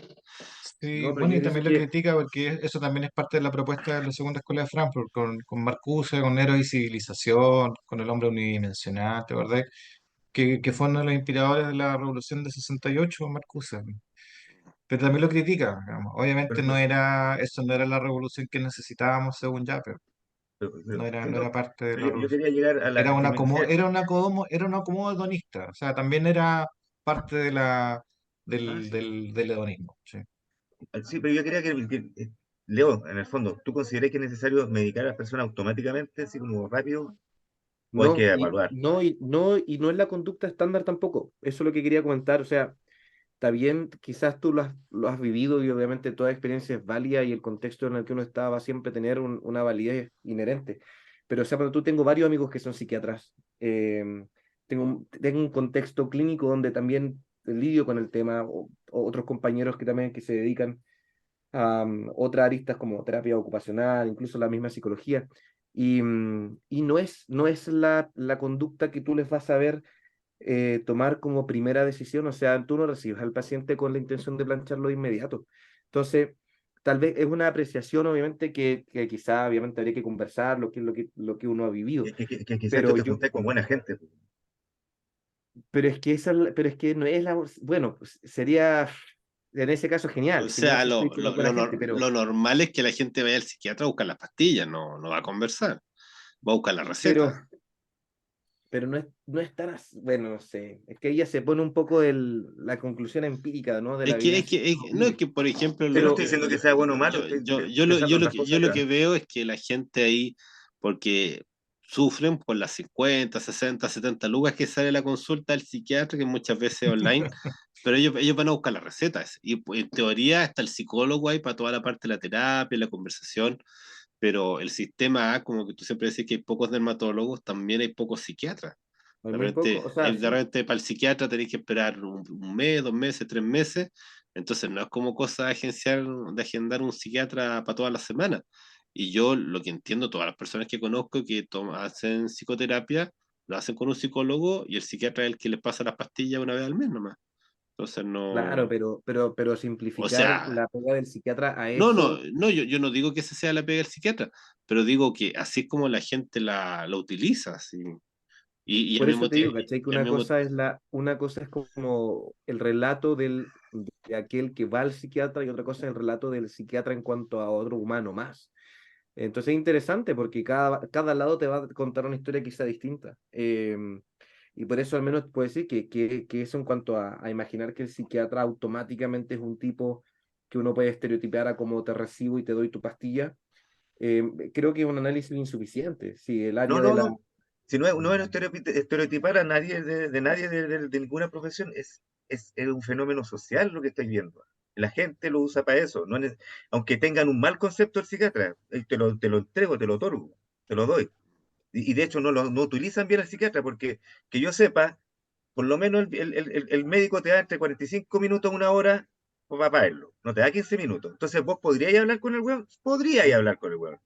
Sí, no, pero bueno, yo y pienso también lo que, critica porque eso también es parte de la propuesta de la Segunda Escuela de Frankfurt, con Marcuse, con Héroe y Civilización, con el hombre unidimensional, ¿te acordás? Que fue uno de los inspiradores de la Revolución de 68, Marcuse. Pero también lo critica, digamos. Obviamente Pero, eso no era la revolución que necesitábamos según Yapper, no era parte de la yo revolución. quería llegar a la que me decía. Era un acomodo hedonista, o sea, también era parte Ah, sí. del hedonismo, sí. Sí, pero yo quería Leo, en el fondo, ¿tú consideras que es necesario medicar a las personas automáticamente, así como rápido, o hay que no, evaluar? y no es la conducta estándar tampoco, eso es lo que quería comentar, o sea, está bien, quizás tú lo has vivido y obviamente toda experiencia es válida y el contexto en el que uno está va a siempre tener una validez inherente. Pero, o sea, cuando tú tengo varios amigos que son psiquiatras, tengo un contexto clínico donde también lidio con el tema, o otros compañeros que también que se dedican a otras aristas como terapia ocupacional, incluso la misma psicología. Y no es la conducta que tú les vas a ver tomar como primera decisión, o sea, tú no recibes al paciente con la intención de plancharlo de inmediato. Entonces, tal vez es una apreciación, obviamente, que quizá, obviamente, habría que conversar lo que uno ha vivido, Que quizás tú pero te yo, juntés con buena gente. pero es que no es bueno, pues, sería, en ese caso, O genial, genial sea, si estoy con buena gente, pero, lo normal es que la gente vaya al psiquiatra a buscar las pastillas, no va a conversar, va a buscar la pero receta. pero no es tan bueno, no sé, es que ella se pone un poco la conclusión empírica, ¿no? De la evidencia. No es que, por ejemplo, Yo no estoy diciendo que sea bueno o malo, estoy pensando otras yo cosas lo acá. que veo es que la gente ahí, porque sufren por las 50, 60, 70 lucas que sale la consulta del psiquiatra, que muchas veces es online, pero ellos van a buscar las recetas. Y pues, en teoría está el psicólogo ahí para toda la parte de la terapia, la conversación, pero el sistema A, como que tú siempre decís que hay pocos dermatólogos, también hay pocos psiquiatras. Hay muy poco, o sea, De sí, repente para el psiquiatra tenéis que esperar un mes, 2 meses, 3 meses. Entonces no es como cosa de agendar un psiquiatra para todas las semanas. Y yo lo que entiendo, todas las personas que conozco que hacen psicoterapia, lo hacen con un psicólogo y el psiquiatra es el que les pasa las pastillas una vez al mes nomás. Entonces claro, no, pero o simplificar sea, la pega del psiquiatra a no, eso, no, yo no digo que esa sea la pega del psiquiatra, pero digo que así es como la gente la utiliza, así. Y al por mismo eso te digo, tiempo, ¿cachai? Que una cosa es como el relato de aquel que va al psiquiatra y otra cosa es el relato del psiquiatra en cuanto a otro humano más. Entonces es interesante porque cada lado te va a contar una historia quizá distinta. Y por eso al menos puedo decir que eso en cuanto a imaginar que el psiquiatra automáticamente es un tipo que uno puede estereotipar a como te recibo y te doy tu pastilla, creo que es un análisis insuficiente. Si el No, área de no, la... no. Si no es estereotipar a nadie de nadie de ninguna profesión, es un fenómeno social lo que estáis viendo. La gente lo usa para eso. Aunque tengan un mal concepto del psiquiatra, te lo entrego, te lo otorgo, te lo doy. Y de hecho no utilizan bien al psiquiatra porque, que yo sepa, por lo menos el médico te da entre 45 minutos a una hora para verlo. No te da 15 minutos. Entonces vos podríais hablar con el weón, podríais hablar con el weón.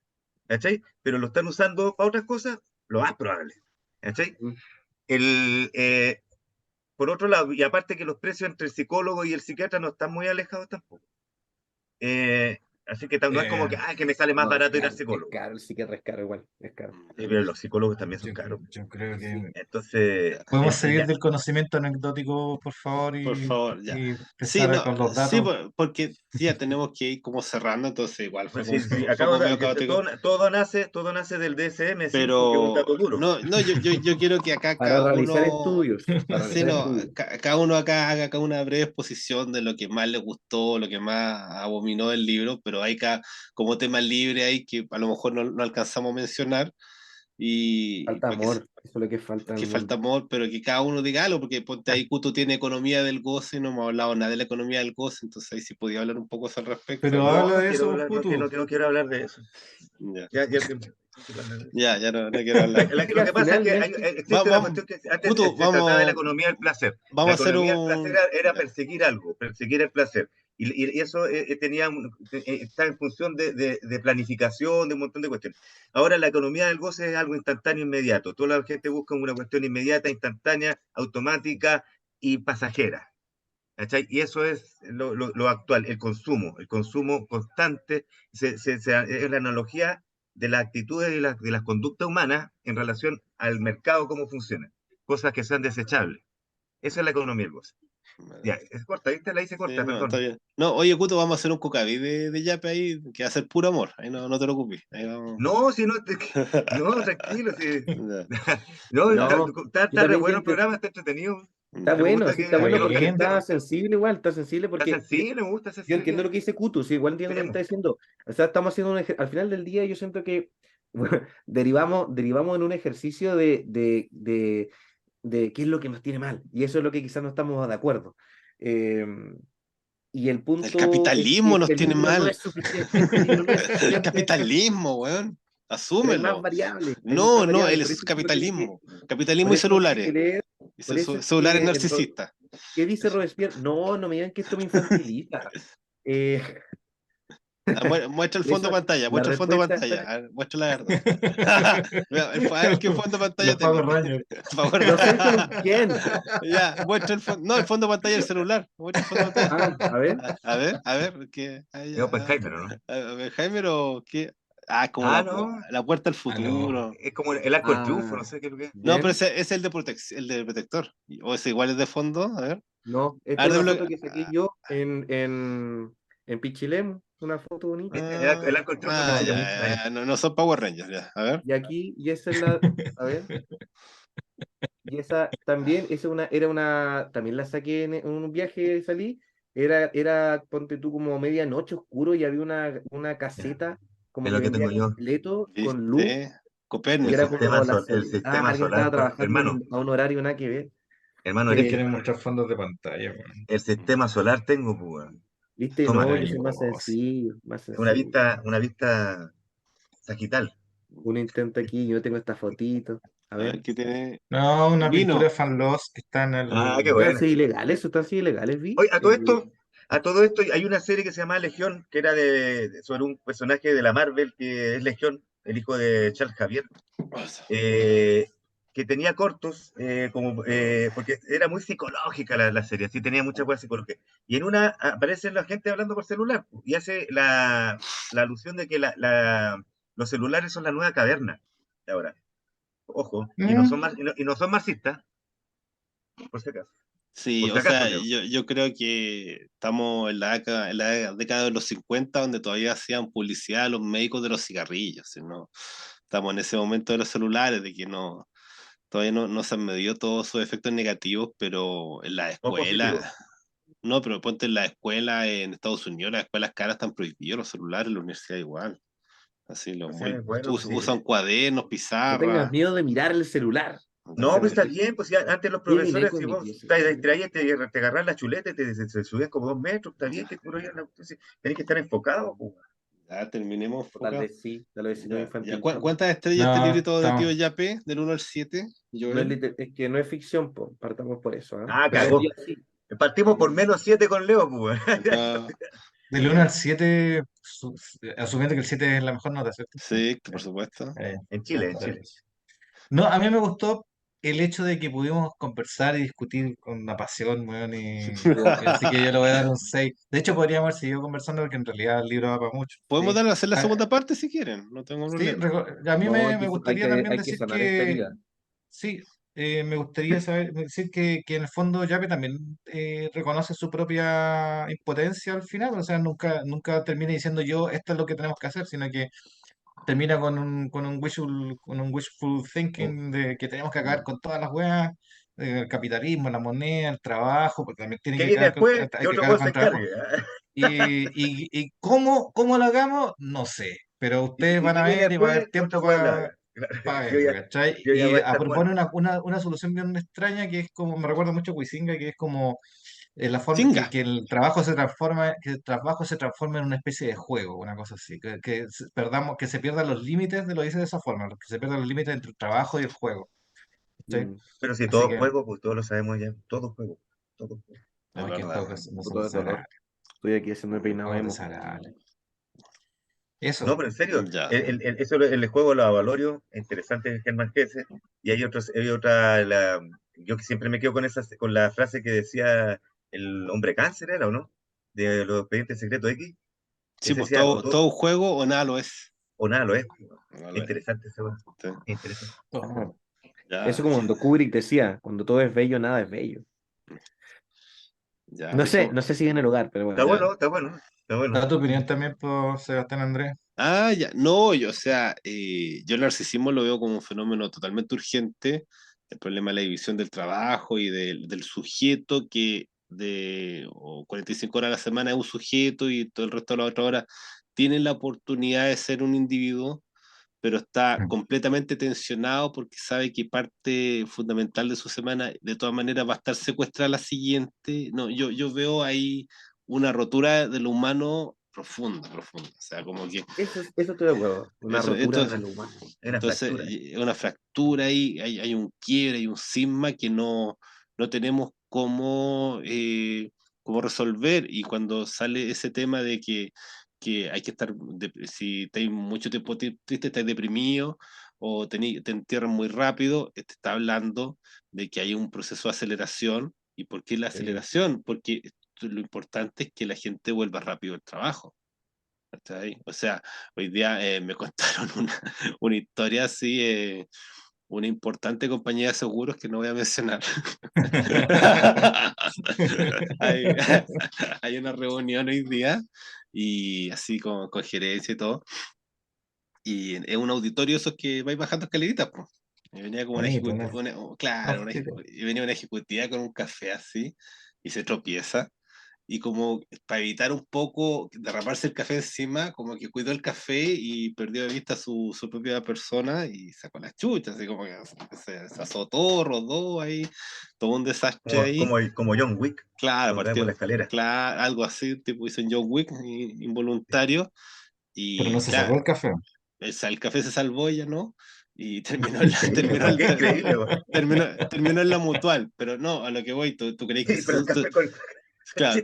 ¿Cachai? Pero lo están usando para otras cosas, lo más probable. ¿Cachai? Mm. El, eh, por otro lado, y aparte que los precios entre el psicólogo y el psiquiatra no están muy alejados tampoco. Así que no es como Eh, que me sale más No, barato ir al psicólogo. el psiquiatra es caro igual, es caro. Pero los psicólogos también son yo, caros. yo creo Sí. que Entonces, podemos seguir ya. del conocimiento anecdótico, por favor, por favor, ya. y Sí, empezar no, con los sí, datos. porque ya tenemos que ir como cerrando, entonces igual Pues sí, sí, fue acabo como medio de, caótico. todo nace del DSM-5, que es un Pero dato duro. no, no, yo quiero que acá Para cada realizar uno, estudios, para sí, realizar no, estudios. cada uno acá haga acá una breve exposición de lo que más le gustó, lo que más abominó del libro, pero hay como tema libre ahí que a lo mejor no alcanzamos a mencionar y Falta para amor, eso es lo que falta en que el falta mundo. amor, pero que cada uno diga algo, porque ponte ahí Kuto tiene economía del goce y no hemos hablado nada de la economía del goce, entonces ahí sí podía hablar un poco al respecto. Pero No, habla no de quiero eso, hablar, Putu. no quiero hablar de eso. Ya, Ya no quiero hablar de eso. ya no quiero hablar. Es que Lo que pasa es que existe una Vamos, cuestión que antes Kuto, se trataba de la economía del placer. vamos La a hacer economía del placer un... era Ya. perseguir algo, perseguir el placer. Y eso está en función de planificación, de un montón de cuestiones. Ahora la economía del goce es algo instantáneo, inmediato. Toda la gente busca una cuestión inmediata, instantánea, automática y pasajera. ¿Cachai? Y eso es lo actual, el consumo constante, es la analogía de las actitudes y de las conductas humanas en relación al mercado, cómo funciona, cosas que sean desechables. Esa es la economía del goce. Ya, es corta, ¿viste? La hice Sí, corta, no, está perdón. bien. No, oye, Kuto, vamos a hacer un cucaví de yape ahí, que va a ser puro amor. Ahí no te preocupes. Ahí vamos. No, si no, no, tranquilo, si, Ya, no, No, yo está re también bueno el programa, está entretenido. está ya. Me bueno, gusta sí, está que bueno Oye, lo porque bien. está calentemos. sensible igual, está sensible Está porque sensible, me gusta yo entiendo sensibilidad. lo que dice Kutu, sí, igual entiendo lo que Esperemos. está diciendo. O sea, estamos haciendo al final del día yo siento que bueno, derivamos en un ejercicio de qué es lo que nos tiene mal. Y eso es lo que quizás no estamos de acuerdo. Eh, y el El punto es capitalismo que nos el tiene libro no mal. es suficiente, el libro no es El suficiente, capitalismo, weón. pero hay más Asúmelo. variables, hay muchas No, no, variables. él Por es eso es que uno tiene que, capitalismo. Capitalismo por y eso uno tiene que celulares. leer, Y por eso es celulares que, narcisistas. ¿qué dice Robespierre? No, no me digan que esto me infantiliza. Eh, Ah, muestra el por fondo eso de pantalla, la muestra el fondo de respuesta pantalla. está, A ver, muestra la verdad. A ver qué fondo de pantalla Los tenéis. Power Rangers. no sé quién. Ya, muestra el fondo. No, el fondo de pantalla del celular. Muestra el fondo de pantalla. Ah, a ver. A ver, ¿qué? Es Oppenheimer, ¿o no? A ver, Jaime, o qué. Ah, es como Ah, no. la puerta al A lo, futuro. Es como el arco del triunfo, Ah, no sé qué es lo que es. No, pero bien. ese es el de protector. O ese igual es de fondo. A ver. No, A esta ver, es una foto que saqué yo en Pichilemu. una foto bonita. El arco del triunfo se llama. ya, no son Power Rangers, ya. A ver. Y aquí, y esa es la, a ver, y esa también, era una, también la saqué en un viaje, salí, ponte tú como medianoche oscuro y había una caseta como Es que lo que vendía tengo yo. completo con luz ¿Viste? y El era Copérnico. sistema, como el sistema alguien estaba solar, trabajando hermano. a un horario nada que ver. Hermano, Tienes eres que que mostrar fondos de pantalla, weón. el sistema solar tengo, pues, weón. Viste, no, Tómala. yo soy más Maravilloso. sencillo, más sencillo. Una vista sagital. Un intento aquí, yo tengo esta fotito. A A ver, ver. ¿qué tiene? No, una pintura Vino. de Fan Lost que está en Ah, qué el... Sustancias bueno. ilegales, sustancias ilegales, vi. Oye, a todo esto hay una serie que se llama Legión, que era sobre un personaje de la Marvel que es Legión, el hijo de Charles Javier, eh, que tenía cortos, porque era muy psicológica la serie, sí tenía mucha cosa psicológica. Y en una aparece la gente hablando por celular y hace la alusión de que los celulares son la nueva caverna de ahora. Ojo, y no son, Mm, y no son marxistas, por si acaso. Sí, Por si o acaso, sea, Leo. yo creo que estamos en la década de los 50 donde todavía hacían publicidad a los médicos de los cigarrillos, ¿sí? ¿No? Estamos en ese momento de los celulares, de que todavía no se han medido todos sus efectos negativos, pero en la O positivo. escuela, no, pero ponte en la escuela en Estados Unidos, las escuelas caras están prohibidos los celulares, en la universidad igual. Así O sea, bueno, pues sí. usan cuadernos, No tengas pizarras. miedo de mirar el celular. No, Dice pues está Rodrigo. bien, pues si antes los Tiene un profesores, eco en si mi vos pieza. te distraías, te agarras la chuleta y se subían como 2 metros, está bien que tú no tenés que estar enfocado, pues. Ya terminemos, O tal Foca. vez sí, tal vez sí, no Ya, ya. infantil. ¿Cuántas estrellas este no, librito de tío estamos... Yape, del 1 al 7, No es, Joel? es que no es ficción, po, partamos por eso, ¿ah? Ah, Pero cagó. sí, sí. Partimos por -7 con Leo, pues. Ya, Del 1 al 7, asumiendo que el 7 es la mejor nota, ¿cierto? sí, por supuesto. En Ya, Chile, en Chile. no, a mí me gustó el hecho de que pudimos conversar y discutir con una pasión, weón, y así que yo le voy a dar un 6. De hecho, podríamos haber seguido conversando porque en realidad el libro va para mucho. Podemos Sí, hacer la segunda parte si quieren, no tengo sí, problema. a mí No, me gustaría también hay que decir sanar esta que, herida. sí, me gustaría decir que en el fondo Yape también reconoce su propia impotencia al final, o sea, nunca termina diciendo yo, esto es lo que tenemos que hacer, sino que termina con un wishful thinking de que tenemos que acabar con todas las weas, el capitalismo, la moneda, el trabajo, porque también tiene ¿Qué que viene acabar con, después? hay Que que otro acabar weón con se el trabajo. encargue. Y cómo lo hagamos, no sé, pero ustedes ¿Y van qué a viene ver y va a haber después? Que tiempo otro weón la haga. para Yo verlo, ya, ¿cachai? yo ya Y voy a estar propone muerto. una solución bien extraña que es como, me recuerda mucho a Huizinga, que es como la forma Chinga. que el trabajo se transforma, que el trabajo se transforma en una especie de juego, una cosa así, que se pierdan los límites, lo dice de esa forma, que se pierdan los límites entre el trabajo y el juego, ¿cachai? Mm, Pero si Así todo que, juego, pues todos lo sabemos ya. Todo juego. Todo juego. Es ay, qué verdad. juegos no son puto de dolor. desagradables, Estoy aquí haciendo el peinado juegos emo. desagradables. No, Eso, pero en serio, Ya. el juego lo Valorio, interesante de Germán Hesse, y hay otra, yo que siempre me quedo con la frase que decía el hombre cáncer, ¿era o no? De los expedientes secretos X, Sí, ese pues decía, todo un juego o nada lo es. o nada lo es. Nada lo es. Interesante ese weón, Sí. interesante. Ah, eso Ya, como cuando Kubrick decía, cuando todo es bello, nada es bello. ya. No sé si en el hogar, pero Está bueno. Ya. bueno, está bueno, está bueno. da tu opinión también por Sebastián Andrés. Ah, ya. No, yo, o sea, yo el narcisismo lo veo como un fenómeno totalmente urgente. El problema de la división del trabajo y del sujeto que o 45 horas a la semana es un sujeto y todo el resto de las otras horas tiene la oportunidad de ser un individuo, pero está completamente tensionado porque sabe que parte fundamental de su semana de todas maneras va a estar secuestrada la siguiente. No, yo veo ahí una rotura de lo humano profunda, profunda. O sea, como que Eso estoy de acuerdo. Una eso, rotura de lo humano. Es una entonces, fractura. una fractura ahí, hay un quiebre, hay un cisma que no tenemos cómo resolver. Y cuando sale ese tema de que hay que estar, si estáis mucho tiempo triste, estáis deprimido o te entierran muy rápido, te está hablando de que hay un proceso de aceleración. ¿Y por qué la Sí. aceleración? Porque lo importante es que la gente vuelva rápido al trabajo. ¿Cachai? O sea, hoy día me contaron una historia así, una importante compañía de seguros que no voy a mencionar. hay, hay una reunión hoy día y así con gerencia y todo. Y es un auditorio esos que vais bajando escaleritas, pues. Y venía como una Bonito, ejecutiva, claro, bonito. y venía una ejecutiva con un café así, y se tropieza, y como para evitar un poco derramarse el café encima, como que cuidó el café y perdió de vista su propia persona y sacó las chuchas, así como que se azotó, rodó ahí, todo un desastre ahí. Como John Wick, Claro, cuando cae por la partió, escalera. claro, algo así, tipo hizo un John Wick involuntario, Pero no y se sacó claro, el café. el café se salvó, ella no, y terminó en la, Increíble, ¿no? Qué increíble, weón. terminó en la mutual, pero no, a lo que voy, tú crees que Pero el café con claro,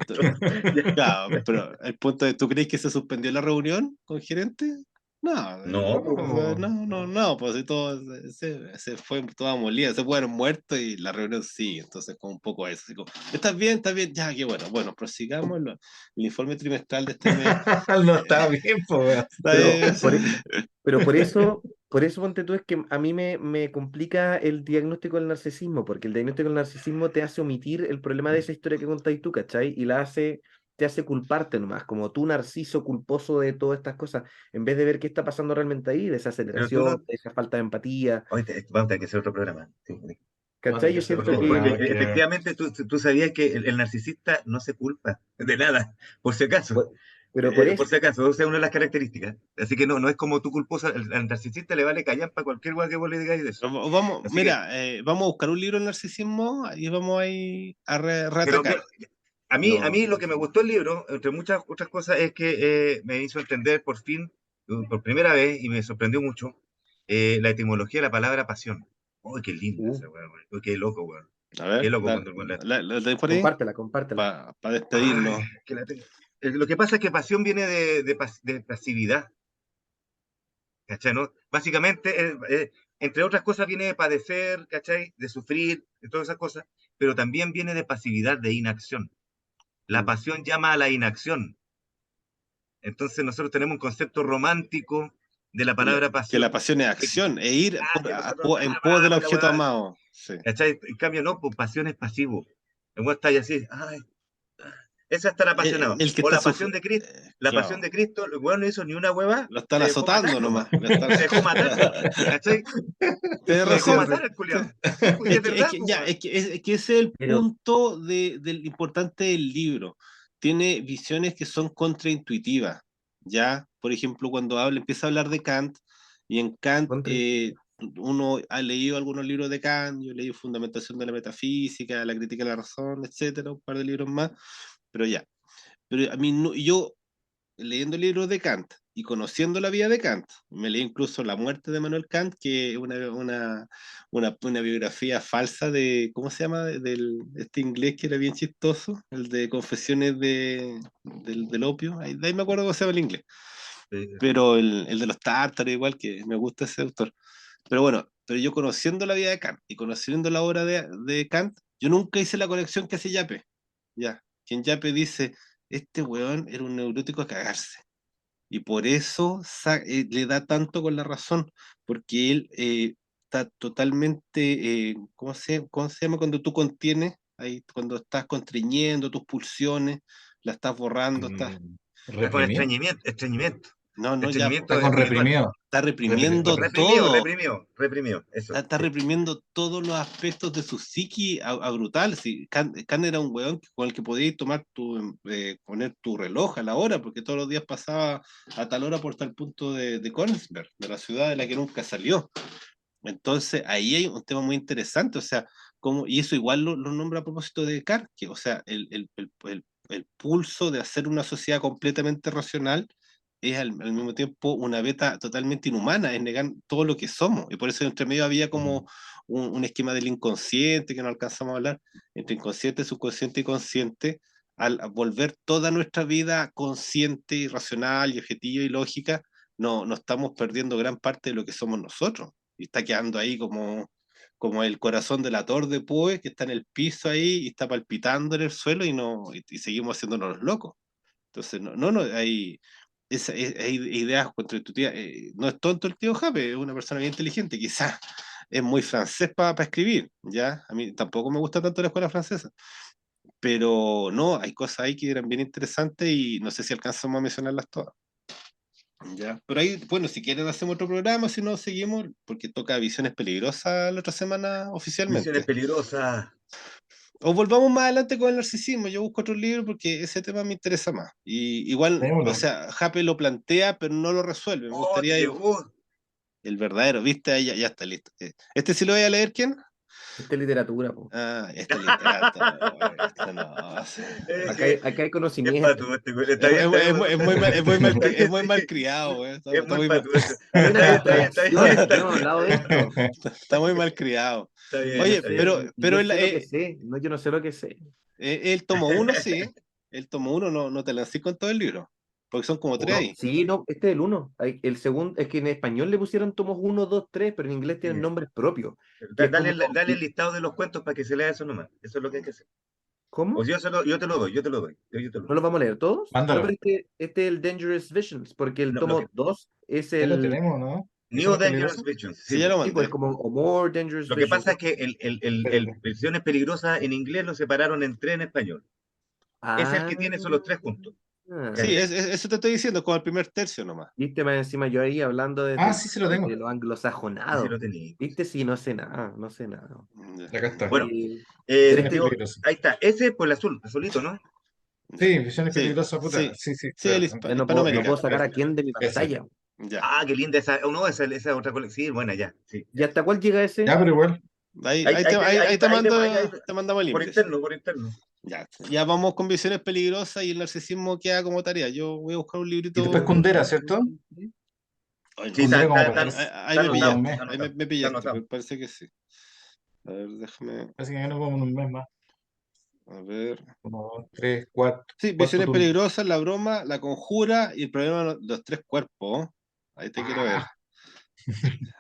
Ya. claro, pero el punto es, ¿tú crees que se suspendió la reunión con gerente? No, No, pues, no, pues si todo se fue toda molida, se fueron muertos y la reunión sigue, entonces como un poco eso, así como, ¿estás bien? Ya, qué bueno, prosigamos el informe trimestral de este mes. No está bien, pues. Está Pero bien, sí. pero por eso ponte tú es que a mí me complica el diagnóstico del narcisismo, porque el diagnóstico del narcisismo te hace omitir el problema de esa historia que contáis tú, ¿cachai? Y te hace culparte nomás, como tú, narciso, culposo de todas estas cosas, en vez de ver qué está pasando realmente ahí, de esa pero tú no. aceleración, de esa falta de empatía, Hoy vamos a tener que hacer otro programa. Sí, Va a tener ¿cachai? que Yo ser siento otro porque programa porque efectivamente tú sabías que el narcisista no se culpa de nada, por si acaso. por- pero por eso, Por si acaso, o sea, una de las características. Así que no es como tú culposo, al narcisista le vale callar para cualquier cosa que vos le digáis de eso. Vamos, Así que, mira, vamos a buscar un libro de narcisismo y vamos ahí a pero reatacar. mira, a no, mí lo que me gustó el libro, entre muchas otras cosas, es que me hizo entender por fin, por primera vez, y me sorprendió mucho, la etimología de la palabra pasión. ¡Uy, qué linda uh, esa weá, weón! Uy, qué loco, weón! A Qué ver, loco dale, cuando el weón ¿lo tenéis por ahí? compártela. Para Ay, despedirnos. que la tengo. Lo que pasa es que pasión viene de pasividad, ¿cachai? ¿No? Básicamente, entre otras cosas, viene de padecer, ¿cachai? De sufrir, de todas esas cosas, pero también viene de pasividad, de inacción. La Mm. pasión llama a la inacción. Entonces nosotros tenemos un concepto romántico de la palabra Que la pasión, pasión es que, acción, e ir que nosotros en pos del vamos la objeto weá, amado. Sí. ¿cachai? En cambio, no, pues pasión es pasivo. El weón está ahí así, ay, ese está el apasionado. El que O está la pasión sufriendo, de Cristo, la pasión claro, de Cristo, el weón no hizo ni una hueva, lo están se dejó azotando matar nomás. nomás. Se dejó matar, ¿cachai? Tienes Se dejó razón. matar el culiado. Sí, pues, y es verdad, pues, weón. Es que ese es el Pero, punto del importante del libro. Tiene visiones que son contraintuitivas. Ya, por ejemplo, cuando empieza a hablar de Kant, y en Kant contra, uno ha leído algunos libros de Kant, yo he leído Fundamentación de la Metafísica, La Crítica de la Razón, etcétera, un par de libros más, pero ya. Pero a mí yo leyendo libros de Kant y conociendo la vida de Kant, me leí incluso La muerte de Manuel Kant, que es una biografía falsa de, ¿cómo se llama? Este inglés que era bien chistoso, el de Confesiones del opio, de ahí me acuerdo cómo se llama el inglés, pero el de los tártaros igual, que me gusta ese autor. Pero bueno, pero yo conociendo la vida de Kant y conociendo la obra de Kant, yo nunca hice la conexión que hace Yape. Ya, quien Yape dice, este weón era un neurótico a cagarse. Y por eso le da tanto con la razón, porque él está totalmente, cómo se llama cuando tú contienes? Ahí, cuando estás constriñendo tus pulsiones, la estás borrando, estás... Con reprimido. estreñimiento, estreñimiento, No, ya, estreñimiento Está con espiritual. reprimido. está Reprimido. reprimiendo Reprimido, todo, reprimido, reprimido, eso, está sí. reprimiendo todos los aspectos de su psiqui a brutal. Si Kant era un weón con el que podías tomar poner tu reloj a la hora, porque todos los días pasaba a tal hora por tal punto de Königsberg, de la ciudad de la que nunca salió. Entonces, ahí hay un tema muy interesante, o sea, y eso igual lo nombra a propósito de Kant, que, o sea, el pulso de hacer una sociedad completamente racional es al mismo tiempo una beta totalmente inhumana, es negar todo lo que somos, y por eso entre medio había como un esquema del inconsciente que no alcanzamos a hablar, entre inconsciente, subconsciente y consciente, al volver toda nuestra vida consciente y racional y objetiva y lógica, no estamos perdiendo gran parte de lo que somos nosotros y está quedando ahí como el corazón de la torre de Poe que está en el piso ahí y está palpitando en el suelo y seguimos haciéndonos los locos. Entonces, hay ideas contraintuitivas. No es tonto el tío Jape, es una persona bien inteligente, quizás es muy francés para escribir, ¿ya? A mí tampoco me gusta tanto la escuela francesa, Pero no, hay cosas ahí que eran bien interesantes y no sé si alcanzamos a mencionarlas todas. Ya, pero ahí, bueno, si quieren hacemos otro programa, si no seguimos, porque toca Visiones Peligrosas la otra semana Misiones oficialmente. peligrosas. O volvamos más adelante con el narcisismo, yo busco otro libro porque ese tema me interesa más. Y igual, o Démoslo. sea, Happy lo plantea, pero no lo resuelve. Me Oh, te gustaría llegó. el verdadero, ¿viste? Ahí ya está listo. ¿Este sí lo voy a leer quién? Esta es literatura, po. Ah, este literato. Este no, sí. Acá hay Es conocimiento. patudo este güey. Está bien, está bien. Es muy mal criado, güey. Es Está muy muy mal, patudo. Hay una Está bien. contradicción, no hemos hablado de esto. está muy mal criado. Está bien, Oye, está bien. pero Yo sé lo que sé, no, yo no sé lo que sé. el tomo uno sí. El tomo uno no te lancé con todo el libro. Porque son como tres No, ahí. sí, no, este es el uno. El segundo, es que en español le pusieron tomos 1, 2, 3, pero en inglés tienen nombres propios. Que es como, Dale el listado de los cuentos para que se lea eso nomás. Eso es lo que hay que hacer. O ¿cómo? si yo te lo doy, yo te lo doy. Yo te lo ¿No doy. los vamos a leer todos? No, Mándalo. pero este es el Dangerous Visions, porque el No, tomo 2 es Ya lo el... tenemos, ¿no? New Visiones Dangerous peligrosas. Visions. Sí, ya lo Sí, pues mandé. como o More Dangerous Lo que Visions. pasa es que el Espérate. Versiones Peligrosas en inglés lo separaron en tres en español. Es el Ah, que tiene son los tres juntos. Sí, ¿Cachai? eso te estoy diciendo, como el primer tercio nomás. viste más encima yo ahí hablando Ah, sí, se lo tengo. desde lo Y si anglosajonado. lo tenéis. Viste, sí, no sé nada, no sé nada. Ya, Acá está. Bueno, Eh, Visiones este, peligrosas. ahí está. Ese por el azul, azulito, ¿no? ya. Sí, visiones Sí, peligrosas, puta. sí, Sí, sí, sí, el ya no puedo Hispanoamérica. sacar a quién de mi ese. pantalla. Ya. Ah, qué linda esa. Oh, no, esa otra colección. Sí, buena, ya. Sí, ¿Y ya. hasta cuál llega ese? Ya, pero igual. Ahí te mandamos el por índice. interno, por interno. Ya, ya vamos con Visiones Peligrosas y el narcisismo queda como tarea. Yo voy a buscar un Y después librito. Kundera, ¿cierto? Ay, Sí, no sé. Kundera como para Ahí está me como para anotado, un pillaste. mes. está Ahí anotado, me está pillaste, anotado. pero parece que sí. A ver, déjame. Parece que ya nos vamos en un mes más. A ver. Uno, dos, tres, cuatro. Sí, Cuarto Visiones turno. Peligrosas, La Broma, La Conjura y el problema de los tres cuerpos. Ahí te quiero ver. Ah,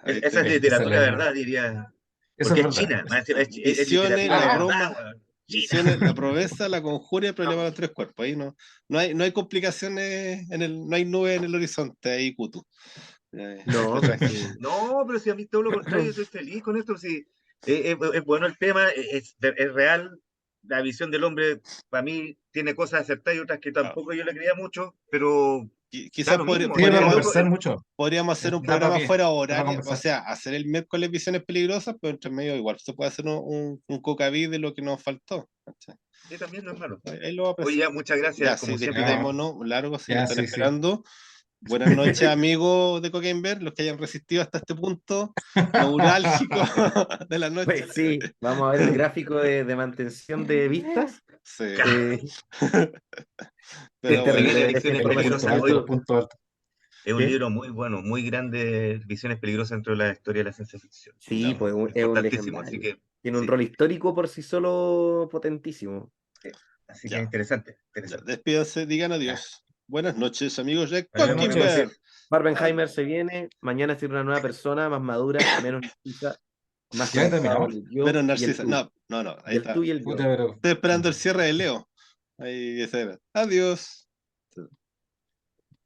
Ahí Esa es te... esa literatura, la de idea. verdad, diría. Eso Porque es es verdad. china, más encima, es Visiones, literatura La de Ah, verdad, Broma, weón. China. Visiones, La Promesa, La Conjura y el problema de los tres cuerpos. Ahí no hay complicaciones no hay nubes en el horizonte, ahí, Kutu. No, pero Tranquilo. sí. No, pero si a mí todo lo contrario, estoy feliz con esto. Si, es bueno el tema, es real. La visión del hombre, para mí, tiene cosas acertadas y otras que Ah, tampoco yo le creía mucho, pero da quizás lo mismo. sí, para El loco, conversar mucho. podríamos hacer un Da para programa pie. fuera Da para horario, o conversar. sea, hacer el miércoles Visiones Peligrosas, pero entre medio igual se puede hacer un cocaví de lo que nos faltó. ¿Cachai? sí, también no es malo. Ahí lo va a Oye, apreciar. ya, muchas gracias, Ya, como sí, siempre. Ya, despidémonos, largo, si nos ya, están sí, sí. esperando. Buenas noches, amigos de Cocaine Bear, los que hayan resistido hasta este punto neurálgico de la noche. Pues sí, vamos a ver el gráfico de mantención de vistas. Sí, Eh, pero Se bueno, terrible viene ver esta Visiones Los información. puntos Peligrosas. altos, Oye, los puntos altos. es un ¿Qué? libro muy bueno, muy grande, Visiones Peligrosas dentro de la historia de la ciencia ficción. Sí, pues es un Importantísimo, así legendario. que, Tiene un sí, rol histórico por sí solo potentísimo. así que ya, interesante, ya, interesante. despídanse, digan Ya. adiós. Buenas noches, amigos de Adiós, Buenas Cocaine amigos. noches. Bear. Barbenheimer se viene, mañana será una nueva persona, más madura, menos narcisa, más ¿Ya conectada con terminamos? el yo Menos y el Narcisa. tú. No, ahí Y el tú está. y el Puta, yo. pero. Estoy esperando el cierre de Leo. Ahí, ese era. Adiós.